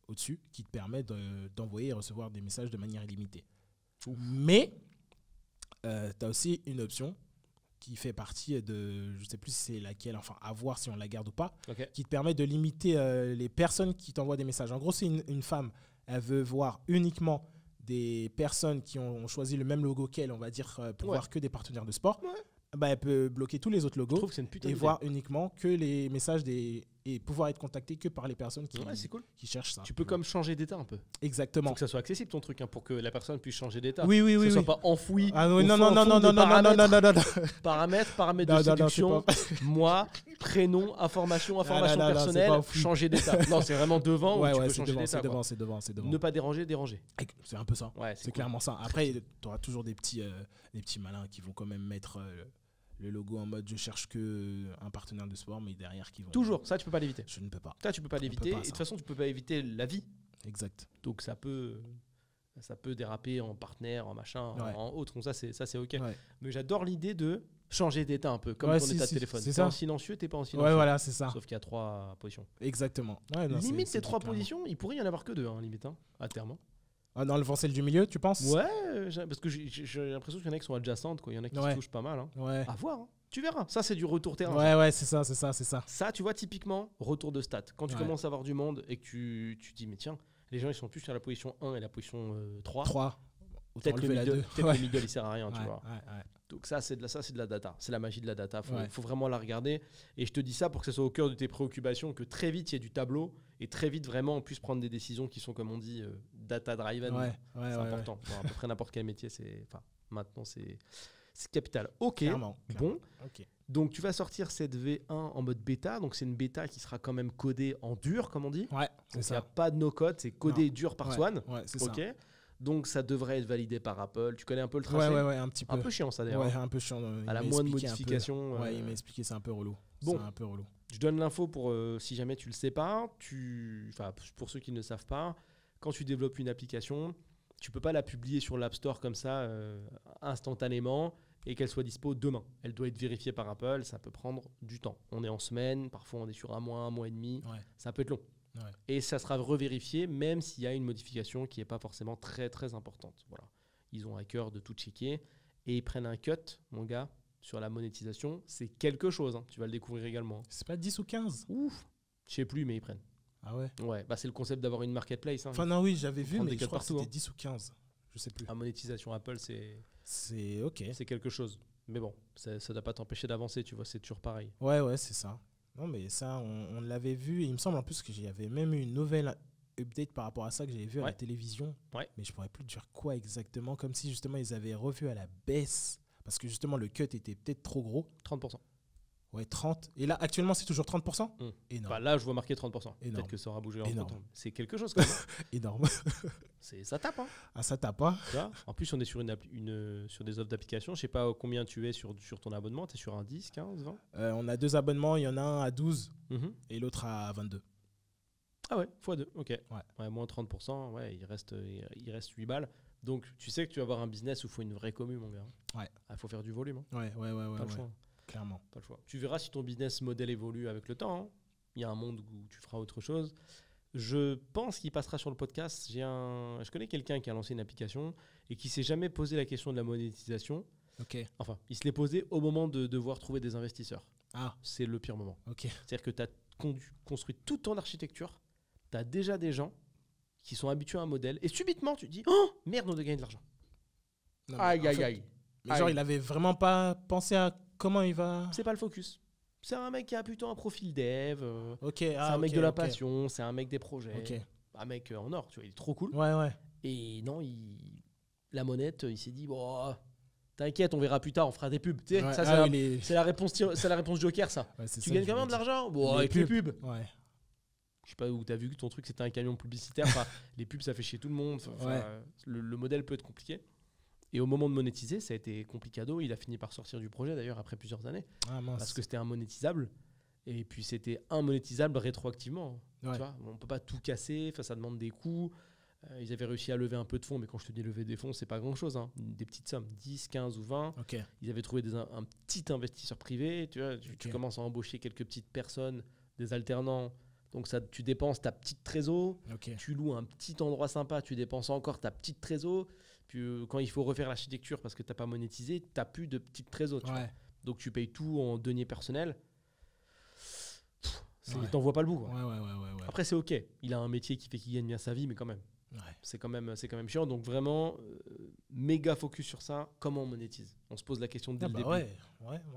au-dessus qui te permet d'envoyer et recevoir des messages de manière illimitée. Mais, tu as aussi une option qui fait partie de, je sais plus si c'est laquelle, enfin à voir si on la garde ou pas, qui te permet de limiter les personnes qui t'envoient des messages. En gros, c'est une femme. Elle veut voir uniquement des personnes qui ont choisi le même logo qu'elle, on va dire, pour voir que des partenaires de sport. Elle peut bloquer tous les autres logos et voir uniquement que les messages et pouvoir être contacté que par les personnes qui cherchent ça. Tu peux comme changer d'état un peu. Exactement. Il faut que ça soit accessible ton truc, pour que la personne puisse changer d'état. Oui. Que ça soit pas enfoui. Non. Paramètres de séduction. Moi, prénom, information personnelle, changer d'état. Non, c'est vraiment devant où tu peux changer d'état. C'est devant. Ne pas déranger. C'est un peu ça. C'est clairement ça. Après, tu auras toujours des petits malins qui vont quand même mettre le logo en mode je cherche que un partenaire de sport, mais derrière qui vont... Toujours, ça tu peux pas l'éviter. Je ne peux pas. Ça tu peux pas l'éviter, et de toute façon tu peux pas éviter la vie. Exact. Donc ça peut déraper en partenaire, en machin, en autre, donc ça c'est ok. Mais j'adore l'idée de changer d'état un peu, comme ton état de téléphone. T'es en silencieux, t'es pas en silencieux. Ouais, voilà, c'est ça. Sauf qu'il y a 3 positions. Exactement. Limite ces 3 positions, il pourrait y en avoir que 2, limite, à terme. Dans le celle du milieu, tu penses? Ouais, parce que j'ai l'impression qu'il y en a qui sont adjacentes, quoi. Il y en a qui se touchent pas mal. À voir. Tu verras. Ça, c'est du retour terrain. Ouais, c'est ça. Ça, tu vois, typiquement, retour de stats. Quand tu commences à avoir du monde et que tu dis, mais tiens, les gens, ils sont plus sur la position 1 et la position 3. Peut-être le middle, il sert à rien, tu vois. Donc ça, c'est de la data. C'est la magie de la data. Faut vraiment la regarder. Et je te dis ça pour que ça soit au cœur de tes préoccupations, que très vite, il y ait du tableau et très vite, vraiment, on puisse prendre des décisions qui sont, comme on dit, data-driven. C'est important. Dans à peu près n'importe quel métier, maintenant, c'est capital. Ok. Clairement. Bon. Donc, tu vas sortir cette V1 en mode bêta. Donc, c'est une bêta qui sera quand même codée en dur, comme on dit. Ouais, c'est ça. Il n'y a pas de no-code, c'est codé dur par Swan. Ouais, c'est ça. Donc, ça devrait être validé par Apple. Tu connais un peu le tracé? Ouais, un petit peu. Un peu chiant, ça, d'ailleurs. Ouais, un peu chiant. À la moindre modification. Ouais, il m'a expliqué, c'est un peu relou. Bon. C'est un peu relou. Je donne l'info pour si jamais tu le sais pas. Pour ceux qui ne savent pas, quand tu développes une application, tu peux pas la publier sur l'App Store comme ça instantanément et qu'elle soit dispo demain. Elle doit être vérifiée par Apple. Ça peut prendre du temps. On est en semaine, parfois on est sur un mois et demi. Ça peut être long. Et ça sera revérifié même s'il y a une modification qui n'est pas forcément très très importante. Voilà. Ils ont à cœur de tout checker et ils prennent un cut, mon gars. Sur la monétisation, c'est quelque chose. Tu vas le découvrir également. C'est pas 10 ou 15? Ouf. Je sais plus, mais ils prennent. Ah ouais? Ouais, c'est le concept d'avoir une marketplace. Enfin non, oui, j'avais vu, mais je crois que c'était 10 ou 15. Je sais plus. La monétisation Apple, c'est ok. C'est quelque chose. Mais bon, ça ne doit pas t'empêcher d'avancer, tu vois, c'est toujours pareil. Ouais, c'est ça. Non, mais ça, on l'avait vu. Et il me semble en plus qu'il y avait même eu une nouvelle update par rapport à ça que j'avais vu à la télévision. Ouais. Mais je ne pourrais plus dire quoi exactement. Comme si justement ils avaient revu à la baisse. Parce que justement le cut était peut-être trop gros. 30%. Ouais, 30. Et là, actuellement, c'est toujours 30%. Énorme. Enfin, là, je vois marqué 30%. Peut-être que ça aura bougé en temps. C'est quelque chose quand même. Énorme. Ça tape. Hein. Ah, ça tape, hein. Tu vois, en plus, on est sur, sur des offres d'application. Je sais pas combien tu es sur ton abonnement. Tu es sur un 10, 15, 20 On a 2 abonnements. Il y en a un à 12 et l'autre à 22. Ah ouais, x2. Ok. Ouais, moins 30%. Ouais, il reste 8 balles. Donc, tu sais que tu vas avoir un business où il faut une vraie commu, mon gars. Ouais. Il faut faire du volume. Hein. Ouais. Pas le choix. Clairement. Pas le choix. Tu verras si ton business model évolue avec le temps. Hein. Il y a un monde où tu feras autre chose. Je pense qu'il passera sur le podcast. Je connais quelqu'un qui a lancé une application et qui ne s'est jamais posé la question de la monétisation. Ok. Enfin, il se l'est posé au moment de devoir trouver des investisseurs. Ah. C'est le pire moment. Ok. C'est-à-dire que tu as construit toute ton architecture. Tu as déjà des gens qui sont habitués à un modèle. Et subitement, tu te dis « Oh, merde, on doit gagner de l'argent. » Aïe. Mais genre, il n'avait vraiment pas pensé à comment il va... C'est pas le focus. C'est un mec qui a plutôt un profil dev. C'est un mec de la passion. C'est un mec des projets. Okay. Un mec en or. Tu vois, il est trop cool. Ouais. Et non, la monnette, il s'est dit bon, t'inquiète, on verra plus tard, on fera des pubs. Tu sais, c'est la réponse Joker, ça. Ouais, tu gagnes quand même de l'argent avec les pubs. Ouais. Je sais pas où t'as vu que ton truc c'était un camion publicitaire. Les pubs, ça fait chier tout le monde. Le modèle peut être compliqué. Et au moment de monétiser, ça a été complicado. Il a fini par sortir du projet d'ailleurs après plusieurs années. Ah, mince. Parce que c'était immonétisable. Et puis c'était immonétisable rétroactivement. Ouais. Tu vois, on ne peut pas tout casser, ça demande des coûts. Ils avaient réussi à lever un peu de fonds, mais quand je te dis lever des fonds, c'est pas grand chose. Hein. Des petites sommes, 10, 15 ou 20. Okay. Ils avaient trouvé un petit investisseur privé. Tu vois, tu commences à embaucher quelques petites personnes, des alternants. Donc tu dépenses ta petite trésor. Tu loues un petit endroit sympa, tu dépenses encore ta petite trésor. Puis quand il faut refaire l'architecture parce que tu n'as pas monétisé, tu n'as plus de petite trésor. Donc tu payes tout en deniers personnels. T'en vois pas le bout. Quoi. Ouais. Après, c'est OK. Il a un métier qui fait qu'il gagne bien sa vie, mais quand même. C'est quand même chiant. Donc vraiment, méga focus sur ça. Comment on monétise ? On se pose la question dès le début.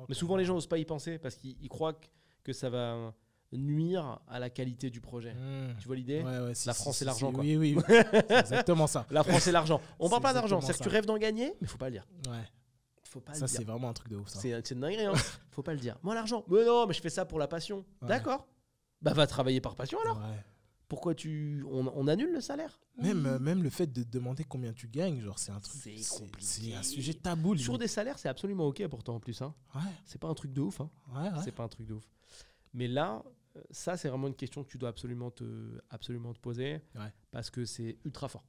Mais souvent, les gens n'osent pas y penser parce qu'ils croient que ça va nuire à la qualité du projet. Tu vois l'idée ? La France et l'argent. Quoi. Oui. C'est exactement ça. La France et l'argent. On parle pas d'argent. C'est-à-dire que tu rêves d'en gagner, mais il faut pas le dire. Faut pas le dire. C'est vraiment un truc de ouf. Ça. C'est une dinguerie. Hein. Faut pas le dire. Moi, l'argent. Mais non, mais je fais ça pour la passion. D'accord. Bah, va travailler par passion alors. Pourquoi on annule le salaire ? Même le fait de demander combien tu gagnes, genre c'est un truc, c'est un sujet tabou. Sur des salaires, c'est absolument OK pourtant en plus. Hein. C'est pas un truc de ouf. Hein. C'est pas un truc de ouf. Mais là, ça c'est vraiment une question que tu dois absolument te poser parce que c'est ultra fort.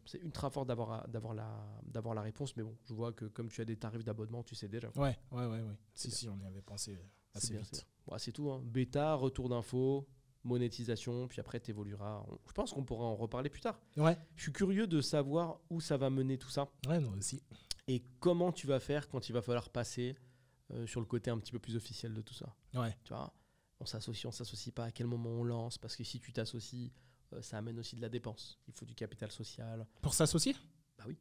C'est ultra fort d'avoir la réponse. Mais bon, je vois que comme tu as des tarifs d'abonnement, tu sais déjà. Ouais. Si, on y avait pensé assez vite. C'est tout. Hein. Bêta, retour d'infos, monétisation, puis après tu évolueras. Je pense qu'on pourra en reparler plus tard. Je suis curieux de savoir où ça va mener tout ça. Ouais, moi aussi. Et comment tu vas faire quand il va falloir passer sur le côté un petit peu plus officiel de tout ça. Tu vois, on s'associe pas, à quel moment on lance, parce que si tu t'associes, ça amène aussi de la dépense. Il faut du capital social. Pour s'associer ? Bah oui.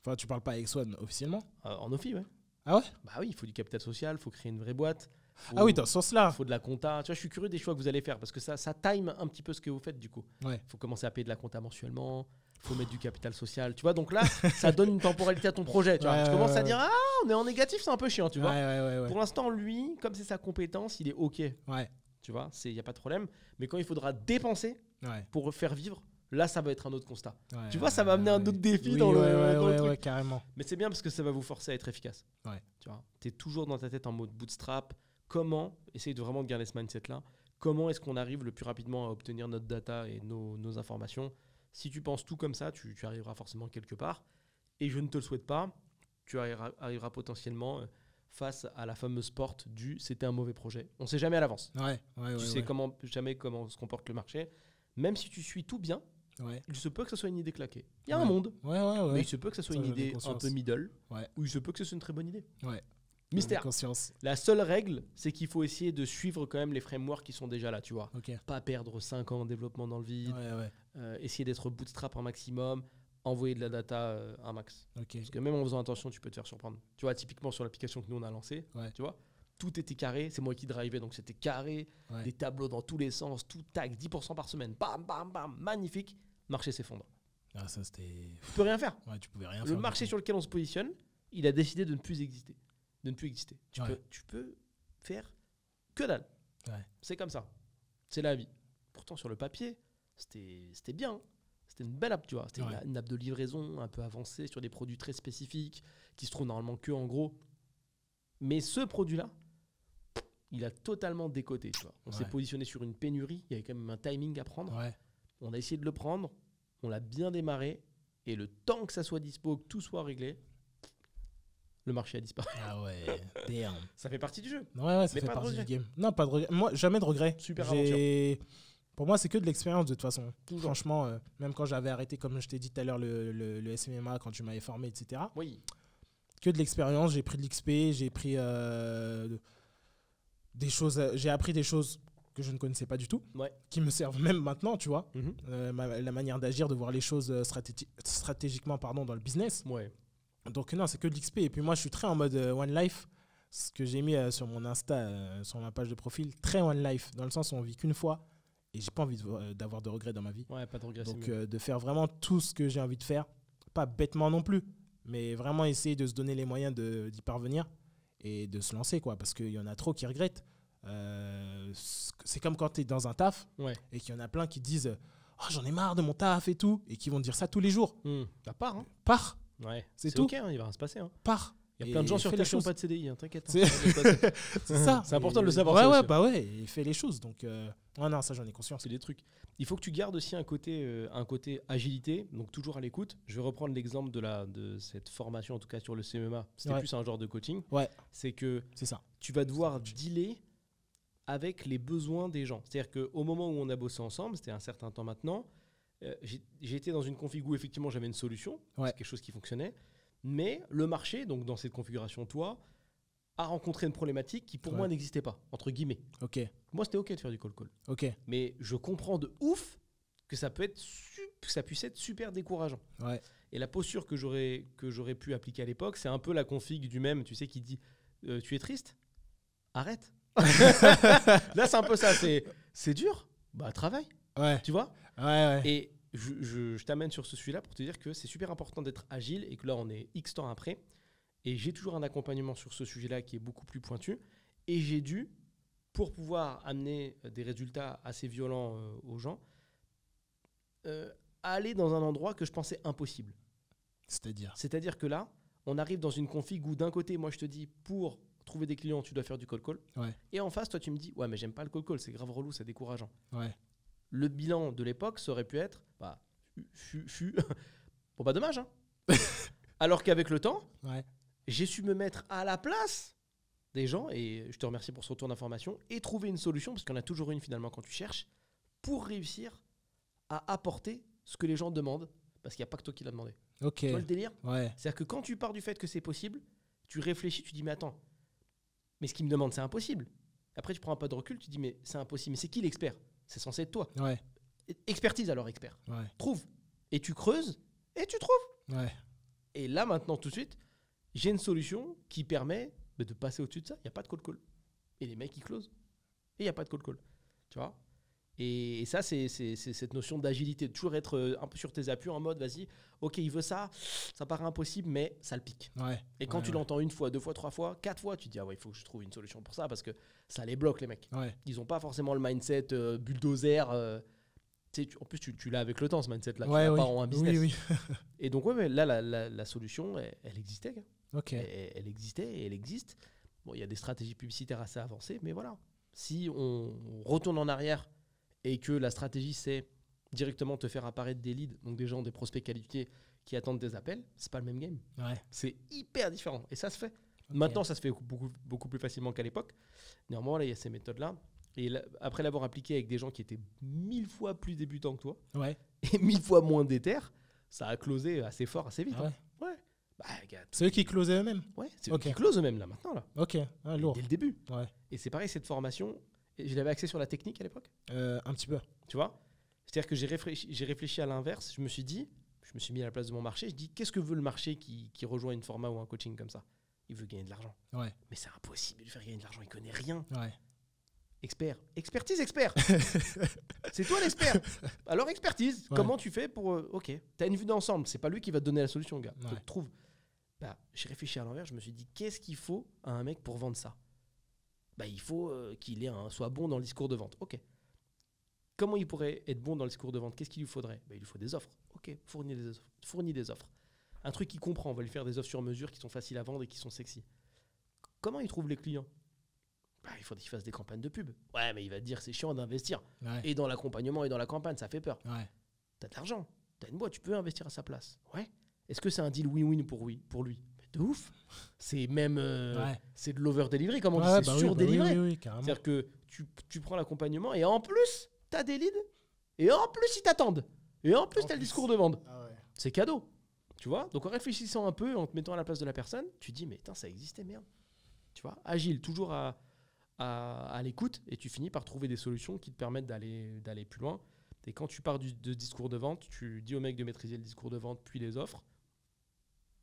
Enfin, tu parles pas avec Swan officiellement ? En offi, ouais. Ah ouais ? Bah oui, il faut du capital social, il faut créer une vraie boîte. Oui, dans ce sens-là. Il faut de la compta. Tu vois, je suis curieux des choix que vous allez faire parce que ça time un petit peu ce que vous faites du coup. Il faut commencer à payer de la compta mensuellement. Il faut mettre du capital social. Tu vois, donc là, ça donne une temporalité à ton projet. Tu vois. Tu commences à dire on est en négatif, c'est un peu chiant. Tu vois. Pour l'instant, lui, comme c'est sa compétence, il est OK. Tu vois, il n'y a pas de problème. Mais quand il faudra dépenser pour faire vivre, là, ça va être un autre constat. Tu vois, ça va amener un autre défi dans le truc. Carrément. Mais c'est bien parce que ça va vous forcer à être efficace. Tu vois, tu es toujours dans ta tête en mode bootstrap. Comment, essaye de vraiment garder ce mindset-là, comment est-ce qu'on arrive le plus rapidement à obtenir notre data et nos informations ? Si tu penses tout comme ça, tu arriveras forcément quelque part. Et je ne te le souhaite pas, tu arriveras potentiellement face à la fameuse porte du « c'était un mauvais projet ». On ne sait jamais à l'avance. Tu sais jamais comment se comporte le marché. Même si tu suis tout bien, il se peut que ce soit une idée claquée. Il y a un monde, mais il se peut que ce soit une idée un peu middle, ou il se peut que ce soit une très bonne idée. Mystère. La seule règle, c'est qu'il faut essayer de suivre quand même les frameworks qui sont déjà là, tu vois. Pas perdre 5 ans en développement dans le vide. Essayer d'être bootstrap un maximum. envoyer de la data un max. Parce que même en faisant attention, tu peux te faire surprendre. Tu vois, typiquement sur l'application que nous on a lancée, tu vois, tout était carré. C'est moi qui drivais, donc c'était carré. Des tableaux dans tous les sens, tout tac, 10% par semaine. Bam, bam, bam, magnifique. Le marché s'effondre. Ah, ça c'était. Tu peux rien faire. Ouais, tu pouvais rien le faire. Le marché sur lequel on se positionne, il a décidé de ne plus exister. Tu peux faire que dalle. C'est comme ça. C'est la vie. Pourtant, sur le papier, c'était bien. C'était une belle app, tu vois. C'était une app de livraison un peu avancée sur des produits très spécifiques qui se trouvent normalement que en gros. Mais ce produit-là, il a totalement décoté, tu vois. On s'est positionné sur une pénurie. Il y avait quand même un timing à prendre. On a essayé de le prendre. On l'a bien démarré. Et le temps que ça soit dispo, que tout soit réglé, le marché a disparu. Ah ouais, damn. Ça fait partie du jeu. Ouais, ça fait partie du game. Non, pas de regret. Moi, jamais de regret. Super aventure. Pour moi, c'est que de l'expérience de toute façon. Franchement, même quand j'avais arrêté, comme je t'ai dit tout à l'heure, le SMMA, quand tu m'avais formé, etc. Oui. Que de l'expérience. J'ai pris de l'XP, j'ai pris des choses. J'ai appris des choses que je ne connaissais pas du tout, qui me servent même maintenant, tu vois. La manière d'agir, de voir les choses stratégiquement dans le business. Donc non, c'est que de l'XP. Et puis moi, je suis très en mode One Life. Ce que j'ai mis sur mon Insta, sur ma page de profil, très One Life, dans le sens où on vit qu'une fois. Et j'ai pas envie d'avoir de regrets dans ma vie. Ouais, pas de regrets. Donc de faire vraiment tout ce que j'ai envie de faire. Pas bêtement non plus, mais vraiment essayer de se donner les moyens d'y parvenir et de se lancer, quoi. Parce qu'il y en a trop qui regrettent. C'est comme quand tu es dans un taf et qu'il y en a plein qui disent « Oh, j'en ai marre de mon taf et tout », et qui vont te dire ça tous les jours. Pars, hein. Pars. Ouais. C'est tout. OK, hein, il va rien se passer. Hein. Pars. Il y a plein de gens sur Terre qui n'ont pas de CDI, hein, t'inquiète. C'est ça. C'est important de le savoir. Il fait les choses. Donc, non, ça, j'en ai conscience. C'est des trucs. Il faut que tu gardes aussi un côté agilité, donc toujours à l'écoute. Je vais reprendre l'exemple de cette formation, en tout cas sur le CMMA. C'était plus un genre de coaching. C'est que tu vas devoir dealer avec les besoins des gens. C'est-à-dire qu'au moment où on a bossé ensemble, c'était un certain temps maintenant, j'ai été dans une config où effectivement j'avais une solution, c'est quelque chose qui fonctionnait, mais le marché, donc dans cette configuration, toi, a rencontré une problématique qui pour moi n'existait pas, entre guillemets. Moi, c'était OK de faire du call-call. Mais je comprends de ouf que ça puisse être super décourageant. Et la posture que j'aurais pu appliquer à l'époque, c'est un peu la config du même, tu sais, qui dit tu es triste ? Arrête. Là, c'est un peu ça. C'est dur. Bah, travaille. Tu vois ? Et je t'amène sur ce sujet-là pour te dire que c'est super important d'être agile et que là, on est X temps après. Et j'ai toujours un accompagnement sur ce sujet-là qui est beaucoup plus pointu. Et j'ai dû, pour pouvoir amener des résultats assez violents aux gens, aller dans un endroit que je pensais impossible. C'est-à-dire que là, on arrive dans une config où d'un côté, moi, je te dis, pour trouver des clients, tu dois faire du call-call. Et en face, toi, tu me dis, ouais, mais j'aime pas le call-call, c'est grave relou, c'est décourageant. Le bilan de l'époque, ça aurait pu être, bon, bah, dommage, hein. Alors qu'avec le temps, j'ai su me mettre à la place des gens, et je te remercie pour ce retour d'information, et trouver une solution, parce qu'il y en a toujours une finalement quand tu cherches, pour réussir à apporter ce que les gens demandent, parce qu'il n'y a pas que toi qui l'as demandé. Tu vois le délire ? C'est-à-dire que quand tu pars du fait que c'est possible, tu réfléchis, tu dis, mais attends, mais ce qu'il me demande, c'est impossible. Après, tu prends un pas de recul, tu dis, mais c'est impossible. Mais c'est qui l'expert ? C'est censé être toi. Expertise alors, expert. Trouve. Et tu creuses, et tu trouves. Et là, maintenant, tout de suite, j'ai une solution qui permet de passer au-dessus de ça. Il n'y a pas de call-call. Et les mecs, ils closent. Et il n'y a pas de call-call. Tu vois ? Et ça, c'est cette notion d'agilité, de toujours être un peu sur tes appuis en mode, vas-y, ok, il veut ça, ça paraît impossible, mais ça le pique. Et quand tu l'entends une fois, deux fois, trois fois, quatre fois, tu te dis, ah ouais, il faut que je trouve une solution pour ça, parce que ça les bloque, les mecs. Ils n'ont pas forcément le mindset bulldozer. En plus, tu l'as avec le temps, ce mindset-là. Tu l'as pas en un business. Et donc, mais là, la solution, elle existait. Elle existait et elle existe. Bon, il y a des stratégies publicitaires assez avancées, mais voilà. Si on retourne en arrière et que la stratégie, c'est directement te faire apparaître des leads, donc des gens, des prospects qualifiés qui attendent des appels, c'est pas le même game. C'est hyper différent. Et ça se fait. Maintenant, ça se fait beaucoup plus facilement qu'à l'époque. Néanmoins, là, il y a ces méthodes-là. Et là, après l'avoir appliqué avec des gens qui étaient 1000 fois plus débutants que toi et 1000 fois moins déter, ça a closé assez fort, assez vite. Bah, c'est eux qui closaient eux-mêmes. C'est eux qui closent eux-mêmes là, maintenant. Là. Lourd. Dès le début. Et c'est pareil, cette formation, je l'avais axée sur la technique à l'époque. Un petit peu. Tu vois ? C'est-à-dire que j'ai réfléchi à l'inverse. Je me suis dit, Je me suis mis à la place de mon marché. Je dis, qu'est-ce que veut le marché qui rejoint une format ou un coaching comme ça? Il veut gagner de l'argent. Ouais. Mais c'est impossible de lui faire gagner de l'argent. Il connaît rien. Ouais. Expert. Expertise, expert. C'est toi l'expert. Alors, expertise. Ouais. Comment tu fais pour... OK, tu as une vue d'ensemble. C'est pas lui qui va te donner la solution, gars. Ouais. Donc, trouve. J'ai réfléchi à l'envers. Je me suis dit, qu'est-ce qu'il faut à un mec pour vendre ça? Il faut qu'il soit bon dans le discours de vente. OK. Comment il pourrait être bon dans le discours de vente? Qu'est-ce qu'il lui faudrait? Il lui faut des offres. OK, fournis des offres. Un truc qu'il comprend. On va lui faire des offres sur mesure qui sont faciles à vendre et qui sont sexy. Comment il trouve les clients? Il faut qu'il fasse des campagnes de pub. Ouais, mais il va te dire c'est chiant d'investir. Ouais. Et dans l'accompagnement et dans la campagne, ça fait peur. Ouais. T'as de l'argent, t'as une boîte, tu peux investir à sa place. Ouais. Est-ce que c'est un deal win-win pour lui? Mais de ouf. C'est même c'est de l'over-delivery, comme on dit, c'est sur-délivré. Oui, c'est-à-dire que tu prends l'accompagnement et en plus, t'as des leads et en plus, ils t'attendent. Et en plus, t'as le discours de vente. Ah ouais. C'est cadeau. Tu vois? Donc en réfléchissant un peu, en te mettant à la place de la personne, tu te dis, mais putain, ça existait, merde. Tu vois? Agile, toujours à l'écoute, et tu finis par trouver des solutions qui te permettent d'aller plus loin. Et quand tu pars de discours de vente, tu dis au mec de maîtriser le discours de vente puis les offres,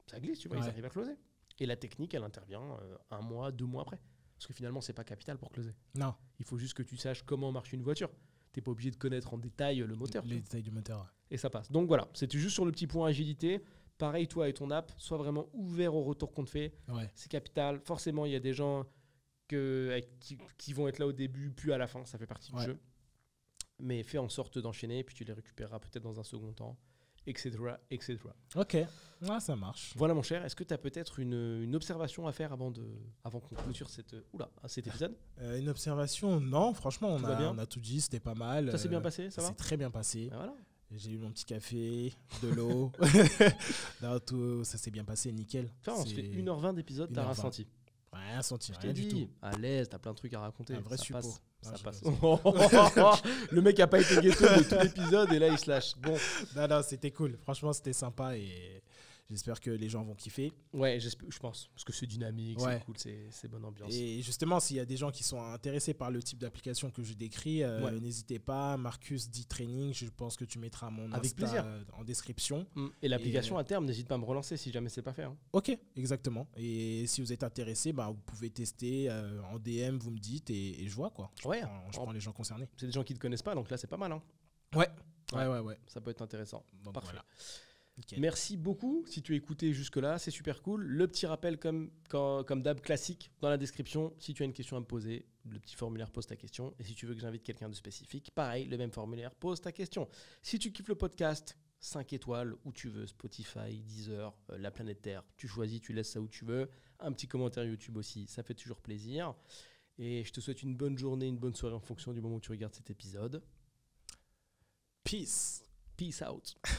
ça glisse, tu vois, ils arrivent à closer. Et la technique, elle intervient 1 mois, 2 mois après. Parce que finalement, c'est pas capital pour closer. Non. Il faut juste que tu saches comment marche une voiture. Tu n'es pas obligé de connaître en détail le moteur. Les détails du moteur. Et ça passe. Donc voilà, c'était juste sur le petit point agilité. Pareil, toi et ton app, sois vraiment ouvert au retour qu'on te fait. Ouais. C'est capital. Forcément, il y a des gens qui vont être là au début, puis à la fin. Ça fait partie du jeu. Mais fais en sorte d'enchaîner, puis tu les récupéreras peut-être dans un second temps, etc. etc. Ok, ça marche. Voilà, mon cher. Est-ce que tu as peut-être une observation à faire avant qu'on clôture cet épisode? Une observation? Non, franchement, on a tout dit, c'était pas mal. Ça s'est bien passé, ça va? C'est très bien passé. Voilà. J'ai eu mon petit café, de l'eau. Non, tout, ça s'est bien passé, nickel. Enfin, on se fait 1h20 d'épisode, t'as rien senti? Rien senti, rien du tout. À l'aise, t'as plein de trucs à raconter. Un vrai suppôt. Ça passe. Le mec a pas été ghetto de tout l'épisode et là il se lâche. Bon. Non, c'était cool. Franchement, c'était sympa et j'espère que les gens vont kiffer. Ouais, je pense. Parce que c'est dynamique, c'est cool, c'est bonne ambiance. Et justement, s'il y a des gens qui sont intéressés par le type d'application que je décris, n'hésitez pas. Marcus dit Training, je pense que tu mettras mon Insta en description. Et l'application à terme, n'hésite pas à me relancer si jamais c'est pas fait. Hein. Ok, exactement. Et si vous êtes intéressé, vous pouvez tester en DM, vous me dites et je vois quoi. Je prends les gens concernés. C'est des gens qui ne te connaissent pas, donc là c'est pas mal. Hein. Ouais. Ça peut être intéressant. Donc, parfait. Voilà. Okay. Merci beaucoup si tu as écouté jusque-là, c'est super cool. Le petit rappel comme d'hab classique dans la description, si tu as une question à me poser, le petit formulaire pose ta question. Et si tu veux que j'invite quelqu'un de spécifique, pareil, le même formulaire pose ta question. Si tu kiffes le podcast, 5 étoiles où tu veux, Spotify, Deezer, la planète Terre, tu choisis, tu laisses ça où tu veux. Un petit commentaire YouTube aussi, ça fait toujours plaisir. Et je te souhaite une bonne journée, une bonne soirée en fonction du moment où tu regardes cet épisode. Peace. Peace out.